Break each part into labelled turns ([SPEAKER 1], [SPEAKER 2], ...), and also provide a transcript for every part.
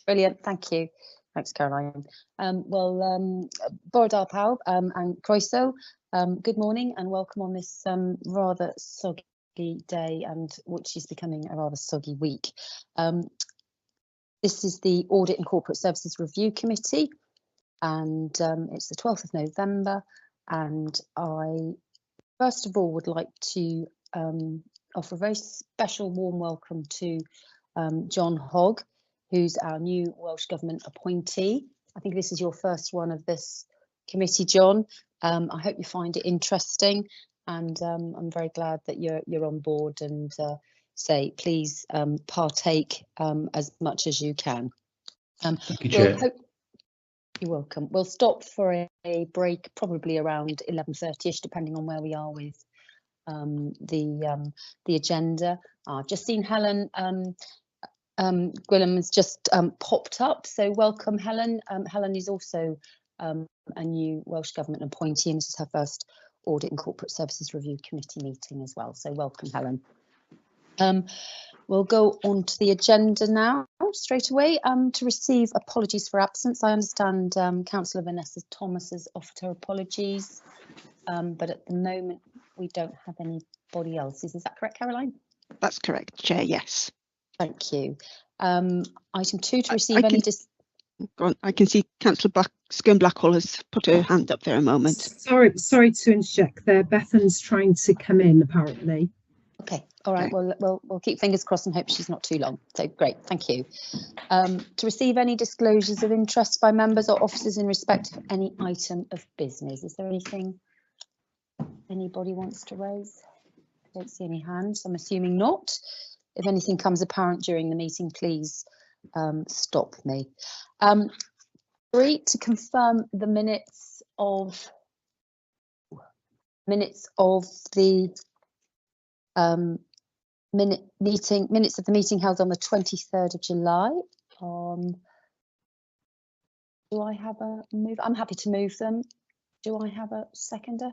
[SPEAKER 1] Brilliant, thank you. Thanks, Caroline. Bore da pawb and croeso. Good morning and welcome on this rather soggy day, and which is becoming a rather soggy week. This is the Audit and Corporate Services Review Committee, and it's the 12th of November, and I first of all would like to offer a very special warm welcome to John Hogg, who's our new Welsh Government appointee. I think this is your first one of this committee, John. I hope you find it interesting, and I'm very glad that you're on board, and please partake as much as you can.
[SPEAKER 2] Thank you, Chair.
[SPEAKER 1] You're welcome. We'll stop for a break, probably around 11:30ish, depending on where we are with the agenda. I've just seen Helen Gwilym has just popped up, so welcome, Helen. Helen is also a new Welsh Government appointee, and this is her first Audit and Corporate Services Review Committee meeting as well, so welcome, Helen. We'll go on to the agenda now straight away. To receive apologies for absence. I understand Councillor Vanessa Thomas has offered her apologies, but at the moment we don't have anybody else. Is that correct, Caroline?
[SPEAKER 3] That's correct, Chair, yes. Thank
[SPEAKER 1] you. Item 2, to receive any...
[SPEAKER 3] Go on. I can see Councillor Skone-Blackwell has put her hand up there a moment.
[SPEAKER 4] Sorry to interject there. Bethan's trying to come in, apparently.
[SPEAKER 1] Okay, all right. Okay. We'll keep fingers crossed and hope she's not too long. So great, thank you. To receive any disclosures of interest by members or officers in respect of any item of business. Is there anything anybody wants to raise? I don't see any hands. I'm assuming not. If anything comes apparent during the meeting, please stop me. 3, to confirm the minutes of the minutes of the meeting held on the 23rd of July. Do I have a move? I'm happy to move them. Do I have a seconder?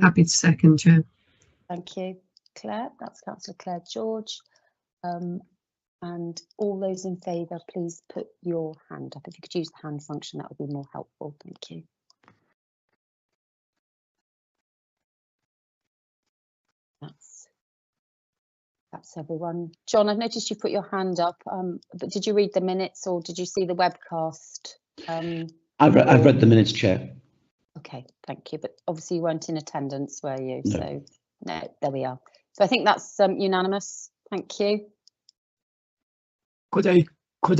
[SPEAKER 4] Happy to second, Chair.
[SPEAKER 1] Thank you, Claire. That's Councillor Claire George. And all those in favour, please put your hand up. If you could use the hand function, that would be more helpful. Thank you. That's everyone. John, I've noticed you put your hand up, but did you read the minutes or did you see the webcast?
[SPEAKER 2] I've read the minutes, Chair.
[SPEAKER 1] Okay, thank you. But obviously you weren't in attendance, were you?
[SPEAKER 2] No.
[SPEAKER 1] So no, there we are. So I think that's unanimous. Thank you.
[SPEAKER 5] Could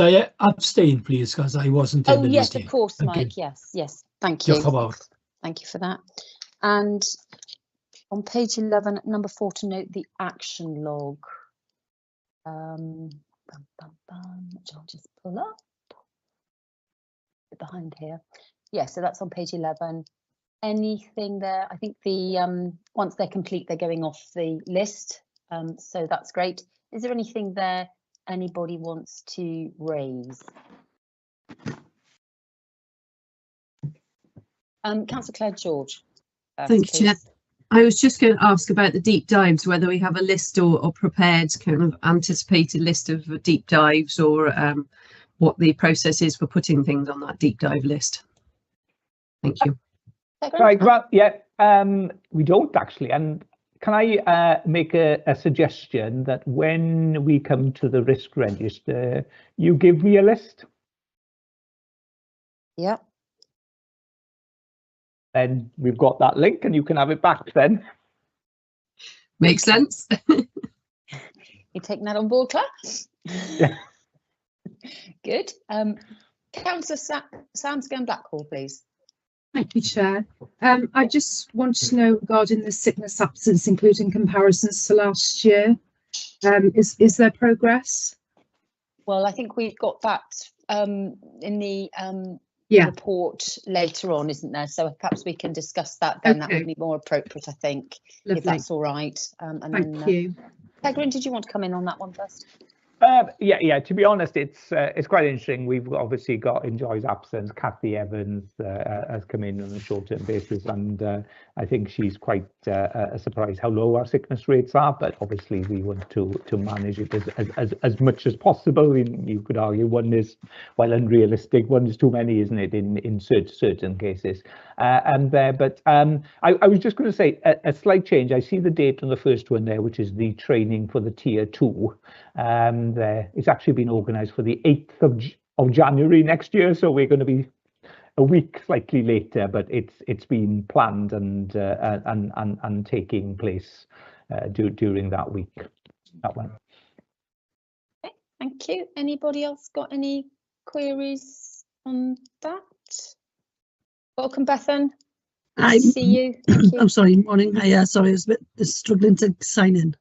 [SPEAKER 5] I abstain, please, because I wasn't in the
[SPEAKER 1] yes,
[SPEAKER 5] meeting.
[SPEAKER 1] Of course,
[SPEAKER 5] Thank
[SPEAKER 1] Mike.
[SPEAKER 5] you.
[SPEAKER 1] Yes. Thank you.
[SPEAKER 5] Thank
[SPEAKER 1] you for that. And on page 11, number 4, to note the action log. Which I'll just pull up behind here. Yeah, so that's on page 11. Anything there? I think the once they're complete, they're going off the list. So that's great. Is there anything there anybody wants to raise? Councillor Claire George.
[SPEAKER 4] Thank you, Chair. I was just going to ask about the deep dives, whether we have a list or prepared kind of anticipated list of deep dives, or what the process is for putting things on that deep dive list. Thank you.
[SPEAKER 6] Right, well, yeah, we don't actually. And can I make a suggestion that when we come to the risk register, you give me a list?
[SPEAKER 1] Yeah.
[SPEAKER 6] Then we've got that link and you can have it back then.
[SPEAKER 4] Makes sense.
[SPEAKER 1] You taking that on board, Claire?
[SPEAKER 6] Yeah.
[SPEAKER 1] Good. Councillor Sam Skone-Blackwell, please.
[SPEAKER 4] Thank you, Chair. I just wanted to know regarding the sickness absence, including comparisons to last year. Is there progress?
[SPEAKER 1] Well, I think we've got that in the report later on, isn't there? So perhaps we can discuss that then. Okay. That would be more appropriate, I think. Lovely. If that's all right.
[SPEAKER 4] Thank you.
[SPEAKER 1] Pegrin, did you want to come in on that one first?
[SPEAKER 6] Yeah. To be honest, it's quite interesting. We've obviously got, in Joy's absence, Kathy Evans has come in on a short-term basis, and I think she's quite surprised how low our sickness rates are. But obviously, we want to manage it as much as possible. You could argue one is, while unrealistic, one is too many, isn't it? In certain cases. But I was just going to say a slight change. I see the date on the first one there, which is the training for the tier 2. It's actually been organised for the 8th of January next year, so we're going to be a week slightly later, but it's been planned and taking place during that week. That one.
[SPEAKER 1] Okay, thank you. Anybody else got any queries on that? Welcome, Bethan. Nice to see you. Thank you.
[SPEAKER 7] I'm sorry, morning. Sorry, I was a bit struggling to sign in.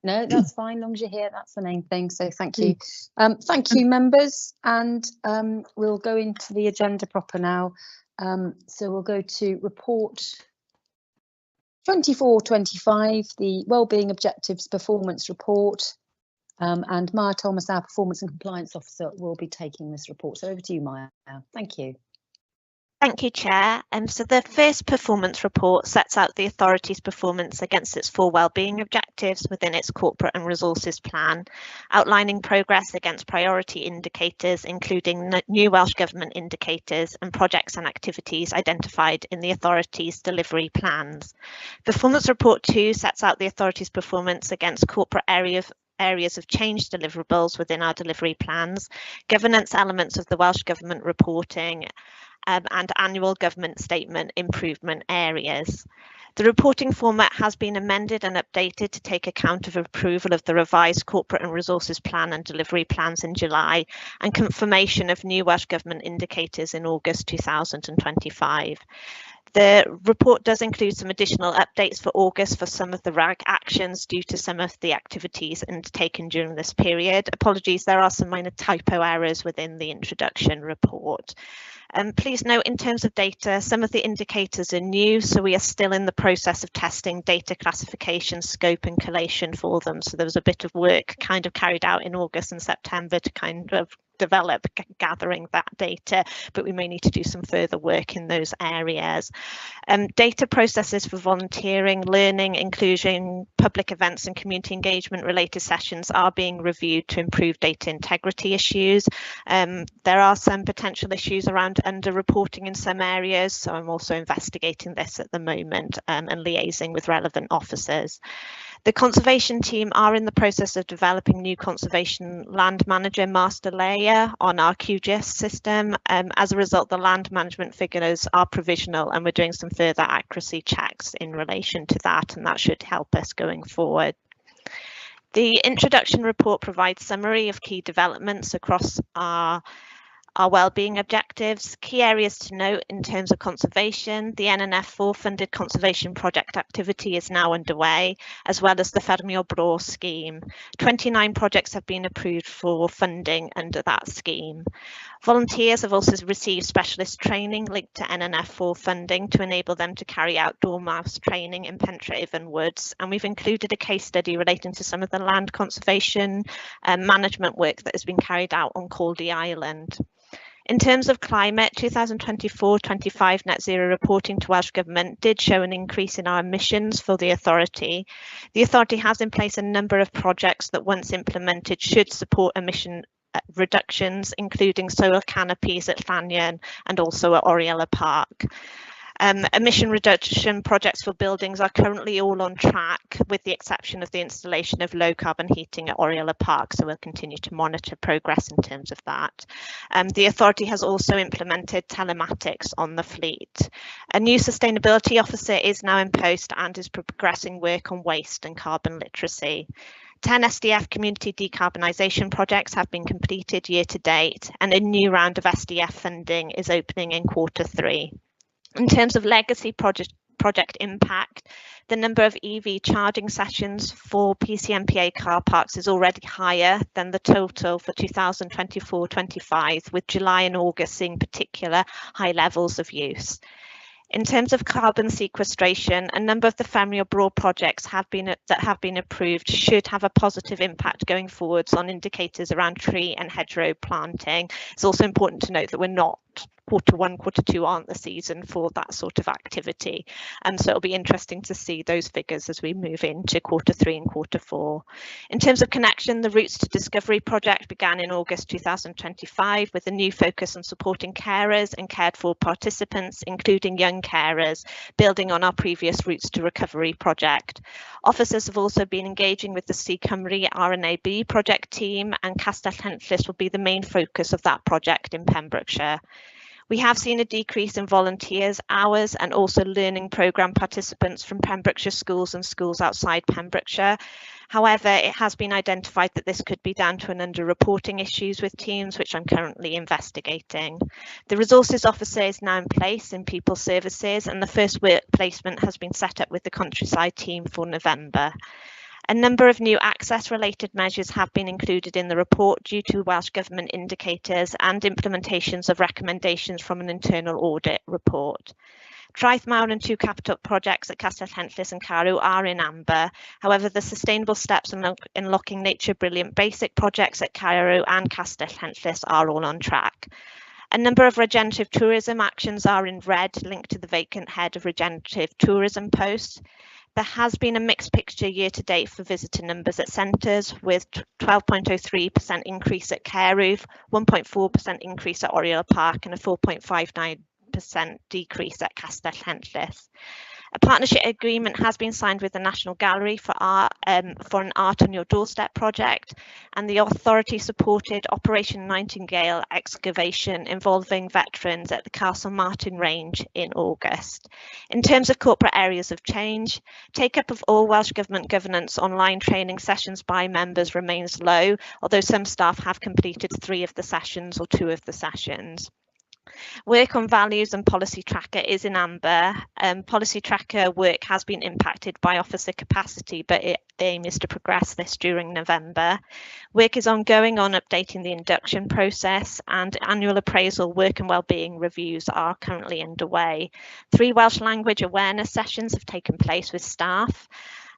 [SPEAKER 1] No, that's fine. Long as you're here, that's the main thing. So thank you. Thank you, members. And we'll go into the agenda proper now. So we'll go to report 24-25, the Wellbeing Objectives Performance Report. And Maya Thomas, our Performance and Compliance Officer, will be taking this report. So over to you, Maya. Thank you.
[SPEAKER 8] Thank you, Chair. So the first performance report sets out the authority's performance against its 4 wellbeing objectives within its corporate and resources plan, outlining progress against priority indicators, including new Welsh Government indicators and projects and activities identified in the authority's delivery plans. Performance Report 2 sets out the authority's performance against corporate areas of change deliverables within our delivery plans, governance elements of the Welsh Government reporting, and annual government statement improvement areas. The reporting format has been amended and updated to take account of approval of the revised corporate and resources plan and delivery plans in July and confirmation of new Welsh Government indicators in August 2025. The report does include some additional updates for August for some of the RAG actions due to some of the activities undertaken during this period. Apologies, there are some minor typo errors within the introduction report. Please note, in terms of data, some of the indicators are new, so we are still in the process of testing data classification, scope and collation for them. So there was a bit of work kind of carried out in August and September to kind of develop gathering that data, but we may need to do some further work in those areas. Data processes for volunteering, learning, inclusion, public events and community engagement related sessions are being reviewed to improve data integrity issues. There are some potential issues around under-reporting in some areas, so I'm also investigating this at the moment and liaising with relevant officers. The conservation team are in the process of developing new conservation land manager master layer on our QGIS system. As a result, the land management figures are provisional and we're doing some further accuracy checks in relation to that, and that should help us going forward. The introduction report provides summary of key developments across our wellbeing objectives. Key areas to note in terms of conservation: the NNF4 funded conservation project activity is now underway, as well as the Ffermio Bro scheme. 29 projects have been approved for funding under that scheme. Volunteers have also received specialist training linked to NNF4 funding to enable them to carry out dormouse training in Pentref and Woods, and we've included a case study relating to some of the land conservation and management work that has been carried out on Caldy Island. In terms of climate, 2024-25 net zero reporting to Welsh Government did show an increase in our emissions for the authority. The authority has in place a number of projects that, once implemented, should support emission reductions, including solar canopies at Llanyon and also at Oriela Park. Emission reduction projects for buildings are currently all on track, with the exception of the installation of low carbon heating at Oriela Park, so we'll continue to monitor progress in terms of that. The authority has also implemented telematics on the fleet. A new sustainability officer is now in post and is progressing work on waste and carbon literacy. 10 SDF community decarbonisation projects have been completed year to date, and a new round of SDF funding is opening in Q3. In terms of legacy project impact, the number of EV charging sessions for PCMPA car parks is already higher than the total for 2024-25, with July and August seeing particular high levels of use. In terms of carbon sequestration, a number of the Family Broad projects that have been approved should have a positive impact going forwards on indicators around tree and hedgerow planting. It's also important to note that we're not Q1, Q2 aren't the season for that sort of activity, and so it'll be interesting to see those figures as we move into Q3 and Q4. In terms of connection, the Routes to Discovery project began in August 2025 with a new focus on supporting carers and cared for participants, including young carers, building on our previous Routes to Recovery project. Officers have also been engaging with the C Cymru RNAB project team, and Castell Henllys will be the main focus of that project in Pembrokeshire. We have seen a decrease in volunteers hours and also learning programme participants from Pembrokeshire schools and schools outside Pembrokeshire. However, it has been identified that this could be down to an under-reporting issues with teams, which I'm currently investigating. The resources officer is now in place in People Services, and the first work placement has been set up with the countryside team for November. A number of new access-related measures have been included in the report due to Welsh Government indicators and implementations of recommendations from an internal audit report. Traeth Mawr and 2 capital projects at Castell Henllys and Carew are in amber. However, the Sustainable Steps and Unlocking Nature Brilliant Basic projects at Carew and Castell Henllys are all on track. A number of regenerative tourism actions are in red, linked to the vacant head of regenerative tourism post. There has been a mixed picture year to date for visitor numbers at centres, with 12.03% increase at Carew, 1.4% increase at Oriel Park and a 4.59% decrease at Castell Henllys. A partnership agreement has been signed with the National Gallery for an Art on Your Doorstep project, and the authority supported Operation Nightingale excavation involving veterans at the Castle Martin Range in August. In terms of corporate areas of change, take-up of all Welsh Government governance online training sessions by members remains low, although some staff have completed 3 of the sessions or 2 of the sessions. Work on values and policy tracker is in amber. Policy tracker work has been impacted by officer capacity, but the aim is to progress this during November. Work is ongoing on updating the induction process, and annual appraisal, work and wellbeing reviews are currently underway. 3 Welsh language awareness sessions have taken place with staff.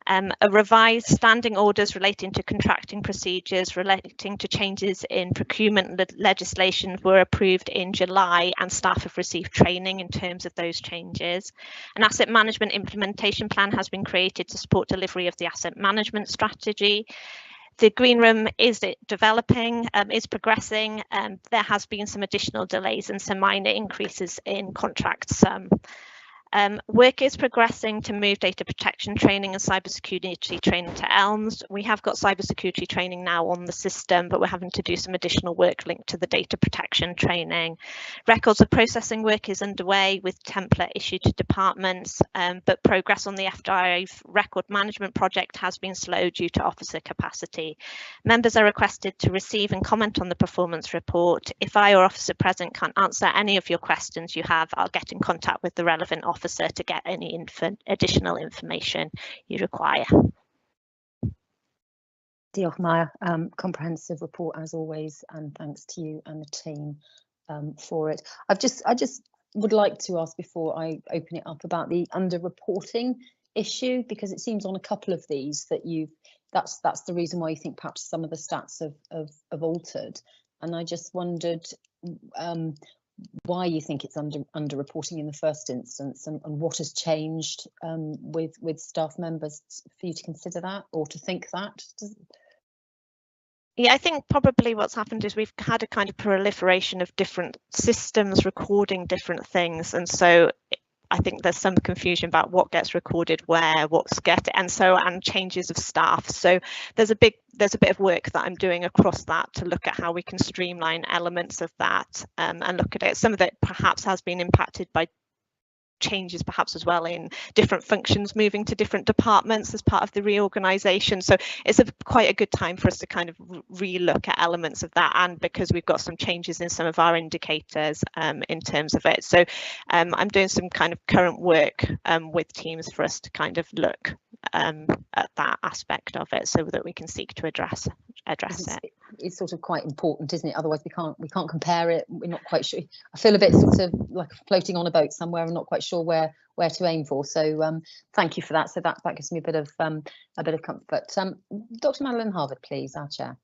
[SPEAKER 8] A revised standing orders relating to contracting procedures relating to changes in procurement legislation were approved in July, and staff have received training in terms of those changes. An asset management implementation plan has been created to support delivery of the asset management strategy. The Green Room is developing, is progressing. There has been some additional delays and some minor increases in contracts. Work is progressing to move data protection training and cybersecurity training to Elms. We have got cybersecurity training now on the system, but we're having to do some additional work linked to the data protection training. Records of processing work is underway with template issued to departments, but progress on the F-Drive record management project has been slow due to officer capacity. Members are requested to receive and comment on the performance report. If I or officer present can't answer any of your questions you have, I'll get in contact with the relevant officer to get any additional information you require.
[SPEAKER 1] Diolch, Maya. Comprehensive report as always, and thanks to you and the team for it. I just would like to ask before I open it up about the under-reporting issue, because it seems on a couple of these that that's the reason why you think perhaps some of the stats have altered, and I just wondered why you think it's under-reporting in the first instance, and what has changed with staff members for you to consider that or to think that?
[SPEAKER 8] Yeah, I think probably what's happened is we've had a kind of proliferation of different systems recording different things, and so I think there's some confusion about what gets recorded where, and changes of staff. So there's a bit of work that I'm doing across that to look at how we can streamline elements of that, and look at it. Some of it perhaps has been impacted by changes perhaps as well in different functions moving to different departments as part of the reorganisation. So it's quite a good time for us to kind of re-look at elements of that, and because we've got some changes in some of our indicators in terms of it. So I'm doing some kind of current work with teams for us to kind of look at that aspect of it, so that we can seek to address it.
[SPEAKER 1] It's sort of quite important, isn't it? Otherwise we can't compare it. We're not quite sure. I feel a bit sort of like floating on a boat somewhere. I'm not quite sure where to aim for. So thank you for that. So that gives me a bit of comfort. Dr. Madeline Harvard, please, our chair.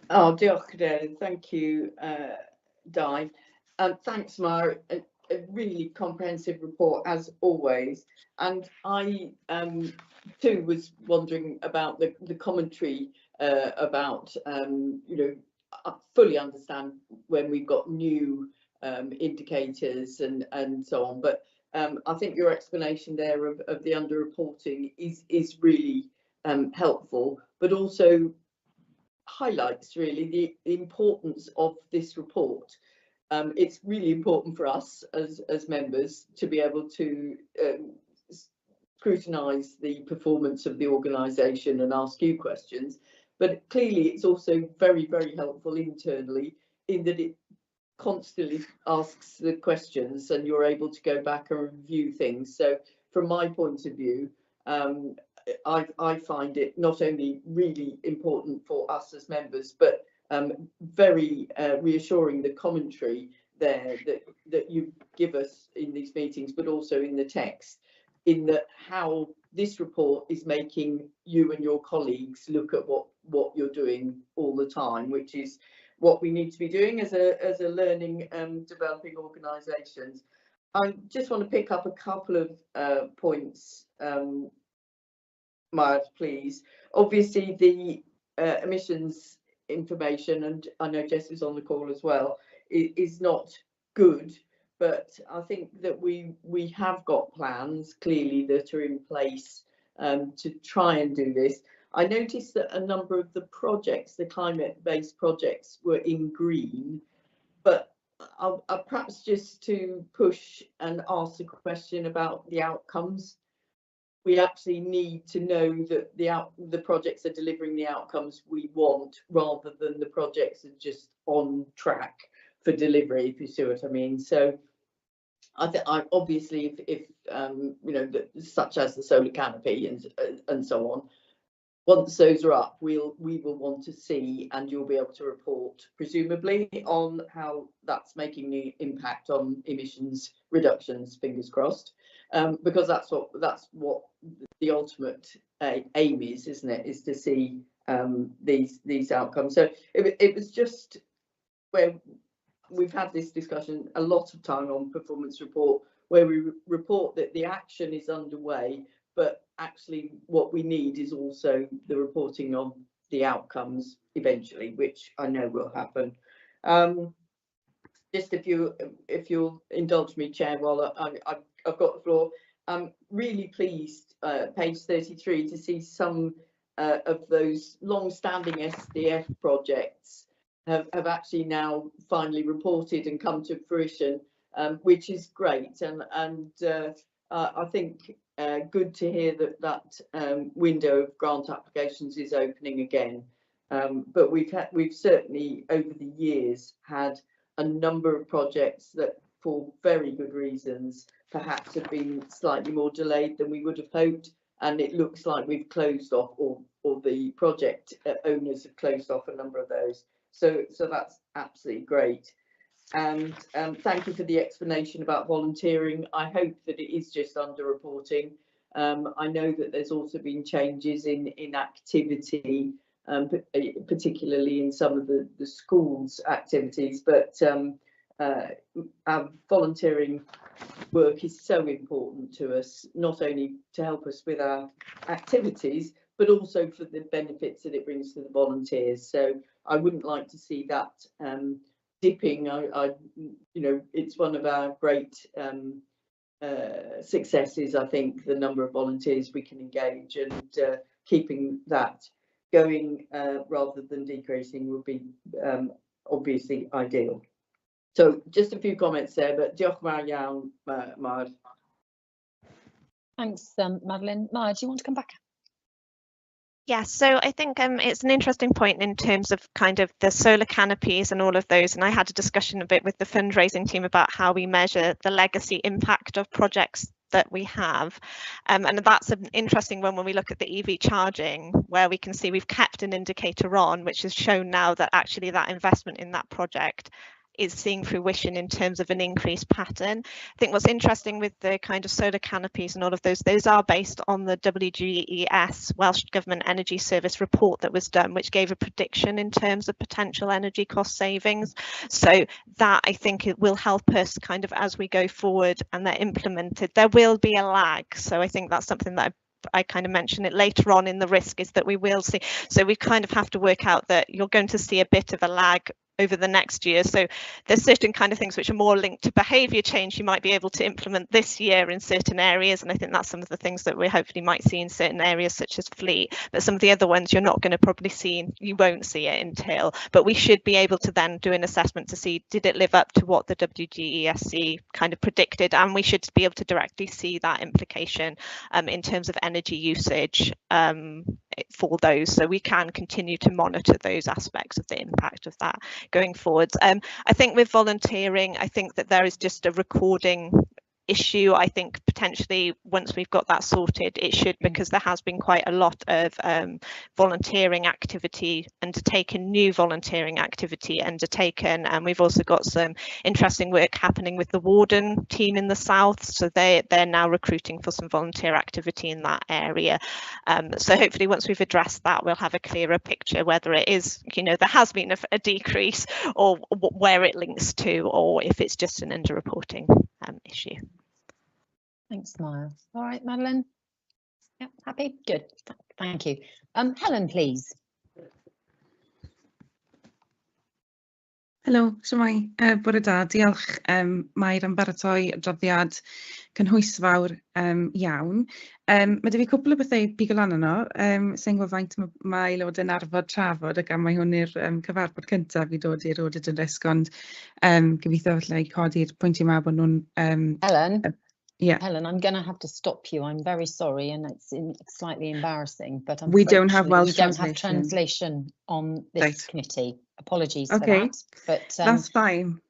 [SPEAKER 9] Oh, diolch, thank you, Di. Thanks, Mara. A really comprehensive report as always. And I too was wondering about the commentary about, you know, I fully understand when we've got new indicators and so on, but I think your explanation there of the underreporting is really helpful, but also highlights really the importance of this report. It's really important for us as members to be able to scrutinise the performance of the organisation and ask you questions, but clearly it's also very, very helpful internally in that it constantly asks the questions and you're able to go back and review things. So from my point of view, I find it not only really important for us as members, but very reassuring, the commentary there that you give us in these meetings, but also in the text, in that how this report is making you and your colleagues look at what you're doing all the time, which is what we need to be doing as a learning and developing organisations. I just want to pick up a couple of points, Maya, please. Obviously, the emissions information, and I know Jess is on the call as well, is not good, but I think that we have got plans clearly that are in place to try and do this. I noticed that a number of the projects, the climate-based projects, were in green, but I'll perhaps just to push and ask a question about the outcomes. We actually need to know that the projects are delivering the outcomes we want, rather than the projects are just on track for delivery, if you see what I mean. So I think obviously if you know, such as the solar canopy and so on, once those are up, we will want to see, and you'll be able to report presumably on how that's making the impact on emissions reductions, fingers crossed, because that's what the ultimate aim is, isn't it? Is to see these outcomes. So it was just where we've had this discussion a lot of time on performance report, where we report that the action is underway, but actually what we need is also the reporting of the outcomes eventually, which I know will happen. Just if you'll indulge me, Chair, while I've got the floor, I'm really pleased, page 33, to see some of those long-standing SDF projects have actually now finally reported and come to fruition, which is great, and I think good to hear that window of grant applications is opening again. But we've certainly over the years had a number of projects that, for very good reasons, perhaps have been slightly more delayed than we would have hoped, and it looks like we've closed off, or the project owners have closed off a number of those. So that's absolutely great. And thank you for the explanation about volunteering. I hope that it is just underreporting. I know that there's also been changes in activity, particularly in some of the schools' activities, but our volunteering work is so important to us, not only to help us with our activities, but also for the benefits that it brings to the volunteers. So I wouldn't like to see that dipping. You know, it's one of our great successes, I think, the number of volunteers we can engage, and keeping that going rather than decreasing would be obviously ideal. So just a few comments there, but diolch yn fawr iawn, Mara.
[SPEAKER 1] Thanks, Madeline. Mara, do you want to come back?
[SPEAKER 8] Yes, so I think it's an interesting point in terms of kind of the solar canopies and all of those. And I had a discussion a bit with the fundraising team about how we measure the legacy impact of projects that we have. And that's an interesting one when we look at the EV charging, where we can see we've kept an indicator on, which has shown now that actually that investment in that project is seeing fruition in terms of an increased pattern. I think what's interesting with the kind of solar canopies and all of those are based on the WGES, Welsh Government Energy Service report that was done, which gave a prediction in terms of potential energy cost savings. So that, I think, it will help us kind of as we go forward and they're implemented. There will be a lag. So I think that's something that I kind of mentioned it later on in the risk, is that we will see. So we kind of have to work out that you're going to see a bit of a lag over the next year. So there's certain kind of things which are more linked to behaviour change you might be able to implement this year in certain areas, and I think that's some of the things that we hopefully might see in certain areas such as fleet, but some of the other ones you're not going to probably see, you won't see it until, but we should be able to then do an assessment to see did it live up to what the WGESC kind of predicted, and we should be able to directly see that implication in terms of energy usage for those, so we can continue to monitor those aspects of the impact of that going forwards. I think with volunteering, I think that there is just a recording issue. I think potentially once we've got that sorted, it should, because there has been quite a lot of volunteering activity undertaken, new volunteering activity undertaken, and we've also got some interesting work happening with the warden team in the south, so they're now recruiting for some volunteer activity in that area. So hopefully once we've addressed that, we'll have a clearer picture whether it is, you know, there has been a decrease, or where it links to, or if it's just an underreporting issue.
[SPEAKER 1] Thanks, Miles. All right, Madeline. Yeah, happy? Good. Thank you. Helen, please.
[SPEAKER 10] Helo, shwmae, bore da, diolch. Mae'r am baratoi adroddiad cynhwysfawr iawn. Mae 'da fi cwpl o bethau bigo lan yno, sy'n gwybod faint mae aelod yn arfod trafod, ac am mae hwn i'r cyfarfod cyntaf i dod i'r audit yn risg, ond gobeithio falle codi'r pwyntiau yma bod nhw'n...
[SPEAKER 1] Helen?
[SPEAKER 10] Yeah.
[SPEAKER 1] Helen, I'm going to have to stop you. I'm very sorry, and it's slightly embarrassing, but
[SPEAKER 10] we don't have Welsh
[SPEAKER 1] we don't have translation on this
[SPEAKER 10] right.
[SPEAKER 1] committee. Apologies
[SPEAKER 10] okay.
[SPEAKER 1] for that. But
[SPEAKER 10] that's fine.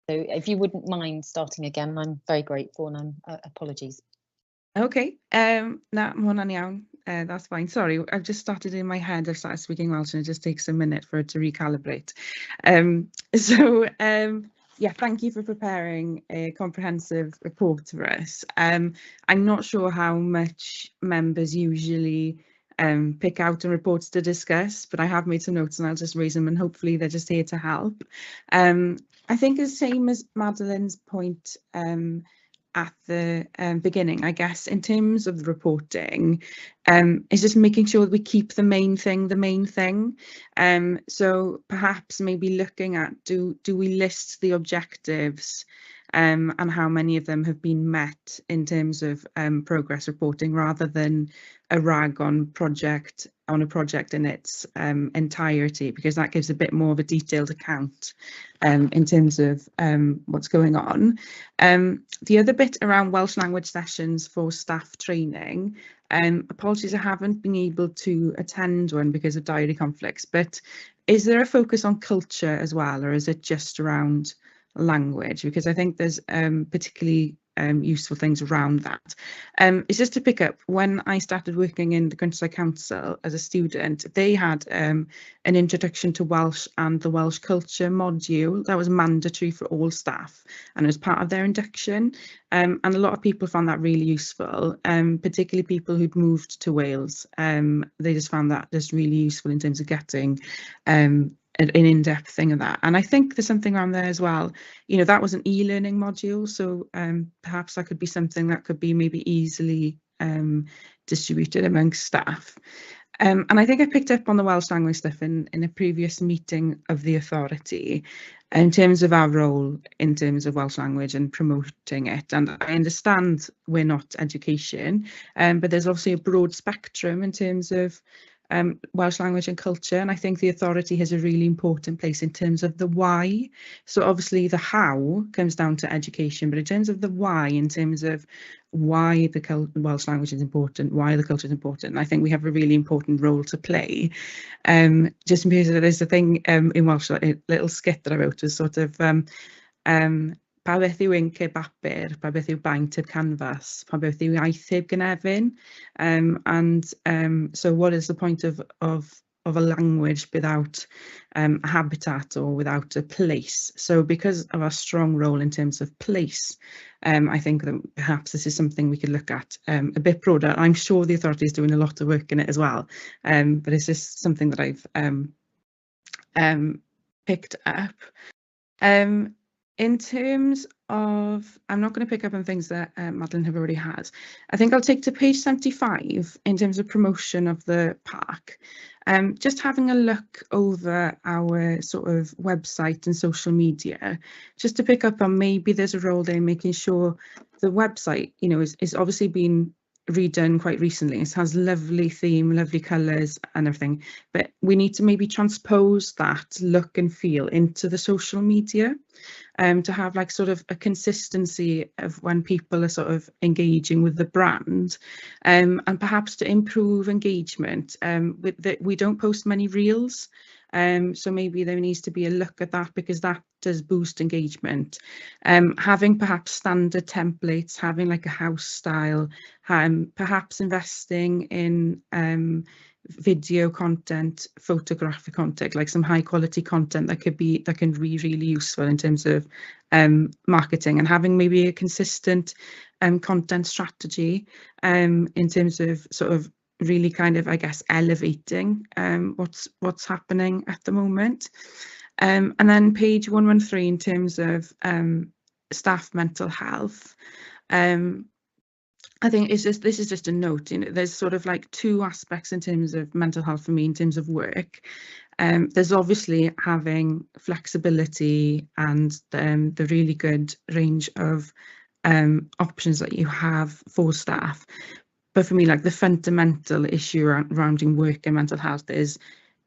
[SPEAKER 1] So if you wouldn't mind starting again, I'm very grateful, and I'm apologies.
[SPEAKER 10] Okay. Na, ma' hwnna'n iawn. That's fine. Sorry, I've just started in my head. I've started speaking Welsh, and it just takes a minute for it to recalibrate. Yeah, thank you for preparing a comprehensive report for us. I'm not sure how much members usually pick out and reports to discuss, but I have made some notes and I'll just raise them, and hopefully they're just here to help. I think the same as Madeline's point at the beginning, I guess, in terms of the reporting, is just making sure that we keep the main thing. So perhaps maybe looking at, do we list the objectives and how many of them have been met in terms of progress reporting, rather than a rag on a project in its entirety, because that gives a bit more of a detailed account in terms of what's going on. The other bit around Welsh language sessions for staff training, apologies I haven't been able to attend one because of diary conflicts, but is there a focus on culture as well, or is it just around language? Because I think there's particularly useful things around that. It's just to pick up, when I started working in the Countryside Council as a student, they had an introduction to Welsh and the Welsh culture module that was mandatory for all staff, and it was part of their induction, and a lot of people found that really useful, particularly people who'd moved to Wales. They just found that just really useful in terms of getting an in-depth thing of that. And I think there's something around there as well. You know, that was an e-learning module, so perhaps that could be something that could be maybe easily distributed amongst staff. And I think I picked up on the Welsh language stuff in a previous meeting of the authority in terms of our role in terms of Welsh language and promoting it. And I understand we're not education, but there's obviously a broad spectrum in terms of Welsh language and culture, and I think the authority has a really important place in terms of the why. So obviously the how comes down to education, but in terms of the why, in terms of why the Welsh language is important, why the culture is important, I think we have a really important role to play. Just because there's a thing in Welsh, a little skit that I wrote was sort of pa beth yw unceb bapur, pa beth yw bainted canvas, pa beth yw iaitheb gynefin, and so what is the point of a language without a habitat or without a place? So because of our strong role in terms of place, I think that perhaps this is something we could look at a bit broader. I'm sure the authority is doing a lot of work in it as well, but it's just something that I've picked up. In terms of, I'm not going to pick up on things that Madeline have already had. I think I'll take to page 75 in terms of promotion of the park. Just having a look over our sort of website and social media, just to pick up on maybe there's a role there in making sure the website, you know, is obviously been redone quite recently. It has lovely theme, lovely colours and everything, but we need to maybe transpose that look and feel into the social media, to have like sort of a consistency of when people are sort of engaging with the brand, and perhaps to improve engagement. We don't post many reels, so maybe there needs to be a look at that, because that does boost engagement. Having perhaps standard templates, having like a house style, perhaps investing in video content, photographic content, like some high quality content that can be really useful in terms of marketing, and having maybe a consistent content strategy in terms of sort of really kind of, I guess, elevating what's happening at the moment. And then page 113 in terms of staff mental health. I think this is just a note. You know, there's sort of like two aspects in terms of mental health for me in terms of work. There's obviously having flexibility and the really good range of options that you have for staff. But for me, like the fundamental issue around work and mental health is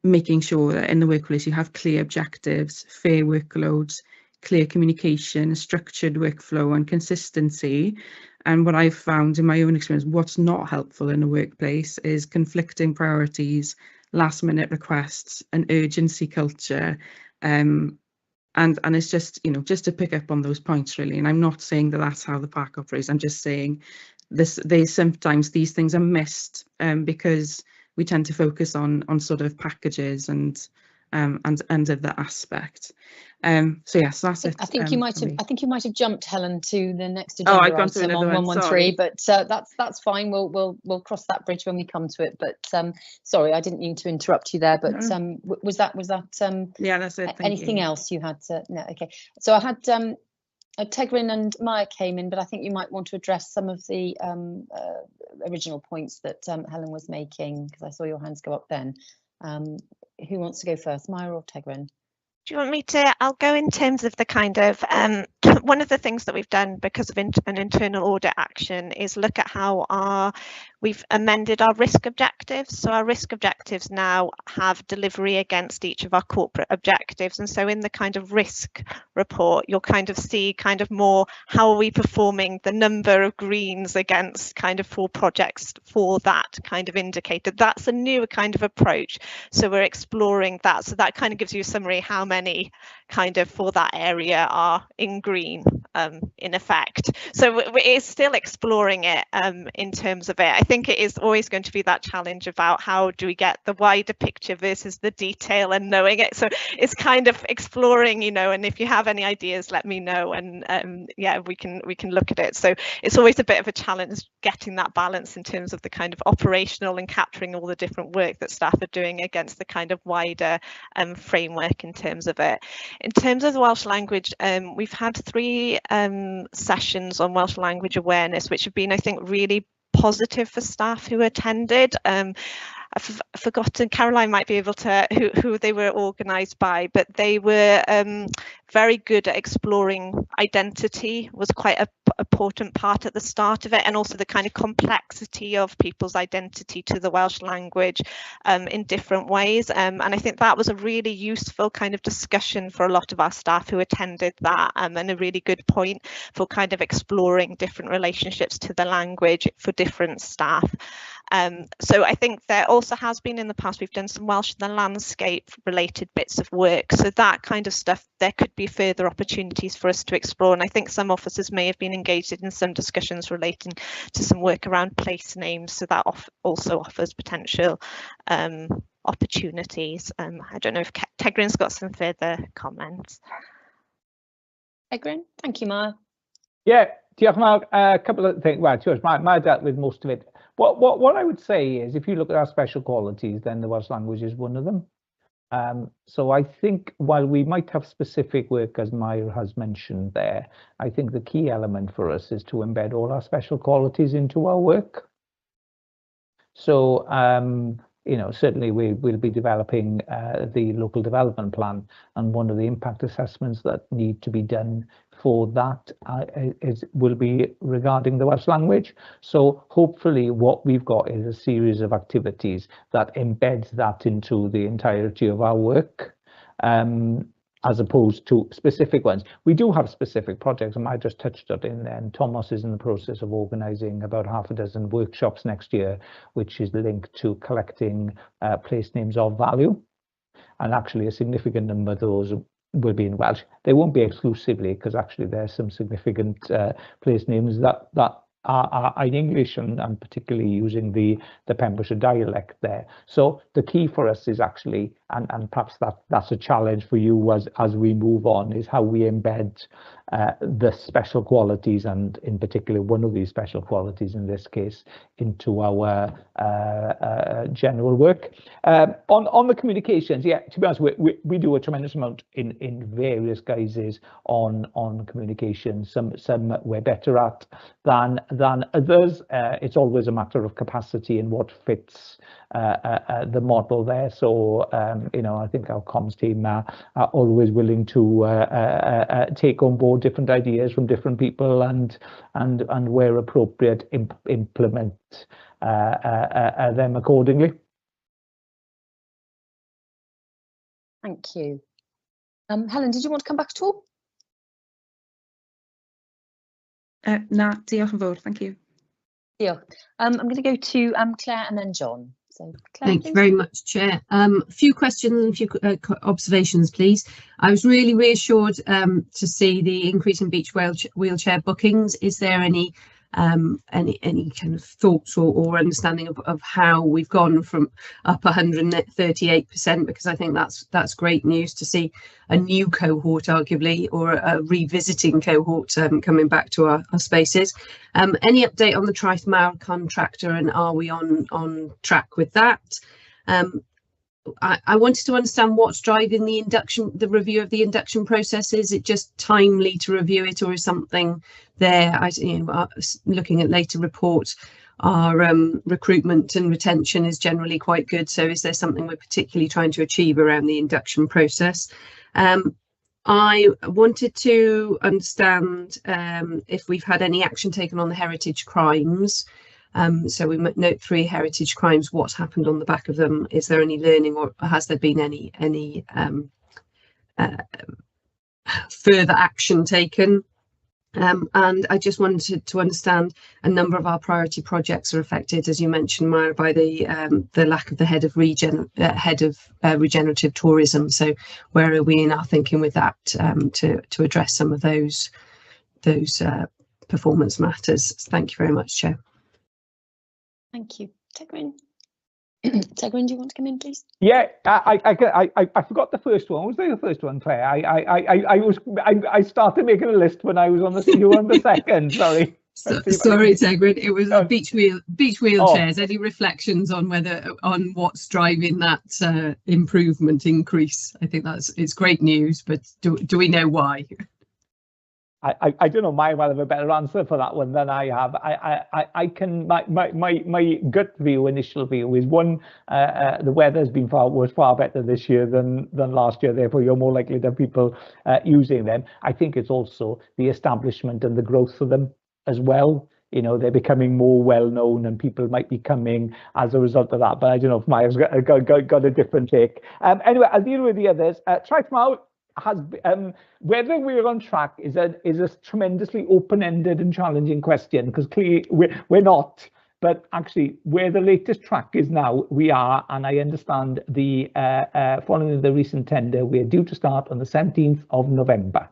[SPEAKER 10] making sure that in the workplace you have clear objectives, fair workloads, clear communication, structured workflow and consistency. And what I've found in my own experience, what's not helpful in a workplace is conflicting priorities, last minute requests, an urgency culture. And it's just, you know, just to pick up on those points really. And I'm not saying that that's how the park operates. I'm just saying sometimes these things are missed because we tend to focus on sort of packages and other aspects. So yes, that's it.
[SPEAKER 1] I think you might have jumped, Helen, to the next
[SPEAKER 10] Oh,
[SPEAKER 1] agenda
[SPEAKER 10] I've gone to
[SPEAKER 1] item
[SPEAKER 10] another
[SPEAKER 1] on
[SPEAKER 10] one,
[SPEAKER 1] 113, but that's fine. We'll cross that bridge when we come to it. But sorry, I didn't mean to interrupt you there. But
[SPEAKER 10] No.
[SPEAKER 1] was that
[SPEAKER 10] Yeah, that's it. Thank
[SPEAKER 1] anything
[SPEAKER 10] you.
[SPEAKER 1] else you had to? No, okay. So I had Tegrin and Maya came in, but I think you might want to address some of the original points that Helen was making, because I saw your hands go up then. Who wants to go first, Maya or Tegrin?
[SPEAKER 8] Do you want me to? I'll go in terms of the kind of one of the things that we've done because of an internal audit action is look at how we've amended our risk objectives. So our risk objectives now have delivery against each of our corporate objectives. And so in the kind of risk report, you'll kind of see kind of more how are we performing, the number of greens against kind of 4 projects for that kind of indicator. That's a new kind of approach. So we're exploring that. So that kind of gives you a summary how many kind of for that area are in green in effect. So it's still exploring it in terms of it. I think it is always going to be that challenge about how do we get the wider picture versus the detail and knowing it. So it's kind of exploring, you know, and if you have any ideas, let me know, and yeah, we can look at it. So it's always a bit of a challenge getting that balance in terms of the kind of operational and capturing all the different work that staff are doing against the kind of wider framework in terms of it. In terms of the Welsh language, we've had 3 sessions on Welsh language awareness, which have been, I think, really positive for staff who attended. I've forgotten, Caroline might be able to, who they were organised by, but they were very good at exploring identity, was quite an important part at the start of it, and also the kind of complexity of people's identity to the Welsh language in different ways. And I think that was a really useful kind of discussion for a lot of our staff who attended that, and a really good point for kind of exploring different relationships to the language for different staff. So I think there also has been in the past, we've done some Welsh in the landscape related bits of work. So that kind of stuff, there could be further opportunities for us to explore. And I think some officers may have been engaged in some discussions relating to some work around place names. So that also offers potential opportunities. I don't know if Tegrin's got some further comments.
[SPEAKER 1] Tegrin, thank you, Maya.
[SPEAKER 6] Yeah, diolch Mark. A couple of things. Well, George, Maya dealt with most of it. What I would say is, if you look at our special qualities, then the Welsh language is one of them. So I think while we might have specific work, as Maya has mentioned there, I think the key element for us is to embed all our special qualities into our work. So, you know, certainly we'll be developing the local development plan, and one of the impact assessments that need to be done for that will be regarding the Welsh language. So hopefully what we've got is a series of activities that embeds that into the entirety of our work, as opposed to specific ones. We do have specific projects, and I just touched on it, and Thomas is in the process of organising about 6 workshops next year, which is linked to collecting place names of value. And actually a significant number of those will be in Welsh. They won't be exclusively, because actually there's some significant place names that are in English, and particularly using the Pembrokeshire dialect there. So the key for us is actually, and perhaps that's a challenge for you as we move on, is how we embed the special qualities, and in particular one of these special qualities in this case, into our general work. On the communications, yeah, to be honest, we do a tremendous amount in various guises on communication. Some we're better at than others. It's always a matter of capacity and what fits the model there. So you know, I think our comms team are always willing to take on board different ideas from different people, and where appropriate implement them accordingly.
[SPEAKER 1] Thank you. Helen, did you want to come back at all?
[SPEAKER 10] Na, diolch yn fawr, thank you.
[SPEAKER 1] Diolch. I'm going to go to Claire and then John. So Claire,
[SPEAKER 4] Thank
[SPEAKER 1] please.
[SPEAKER 4] you very much, Chair. A few questions and a few observations, please. I was really reassured to see the increase in beach wheelchair bookings. Is there any kind of thoughts or understanding of how we've gone from up 138%? Because I think that's great news to see a new cohort, arguably, or a revisiting cohort coming back to our spaces. Any update on the Traeth Mawr contractor, and are we on track with that? I wanted to understand what's driving the review of the induction process. Is it just timely to review it, or is something there? Looking at later reports, our recruitment and retention is generally quite good. So is there something we're particularly trying to achieve around the induction process? I wanted to understand if we've had any action taken on the heritage crimes. So we note 3 heritage crimes. What's happened on the back of them? Is there any learning, or has there been any further action taken? And I just wanted to understand, a number of our priority projects are affected, as you mentioned, Maya, by the lack of the head of regenerative tourism. So where are we in our thinking with that to address some of those performance matters? Thank you very much, Chair.
[SPEAKER 1] Thank you. Tegrin. Tegrin, do you want to come in, please?
[SPEAKER 6] Yeah, I forgot the first one. Was the first one, Claire? I started making a list when I was on the second. Sorry.
[SPEAKER 4] Sorry, Tegrin. It was beach wheelchairs. Any reflections on what's driving that improvement increase? I think it's great news, but do we know why?
[SPEAKER 6] I don't know. Maya will have a better answer for that one than I have. I can my gut view, initial view, is one, the weather's been was far better this year than last year. Therefore, you're more likely to have people using them. I think it's also the establishment and the growth of them as well. You know, they're becoming more well known, and people might be coming as a result of that. But I don't know if Maya's got a different take. Anyway, I'll deal with the others. Traeth Mawr has whether we're on track is a tremendously open-ended and challenging question, because clearly we're not, but actually where the latest track is now, we are, and I understand the following the recent tender, we're due to start on the 17th of November.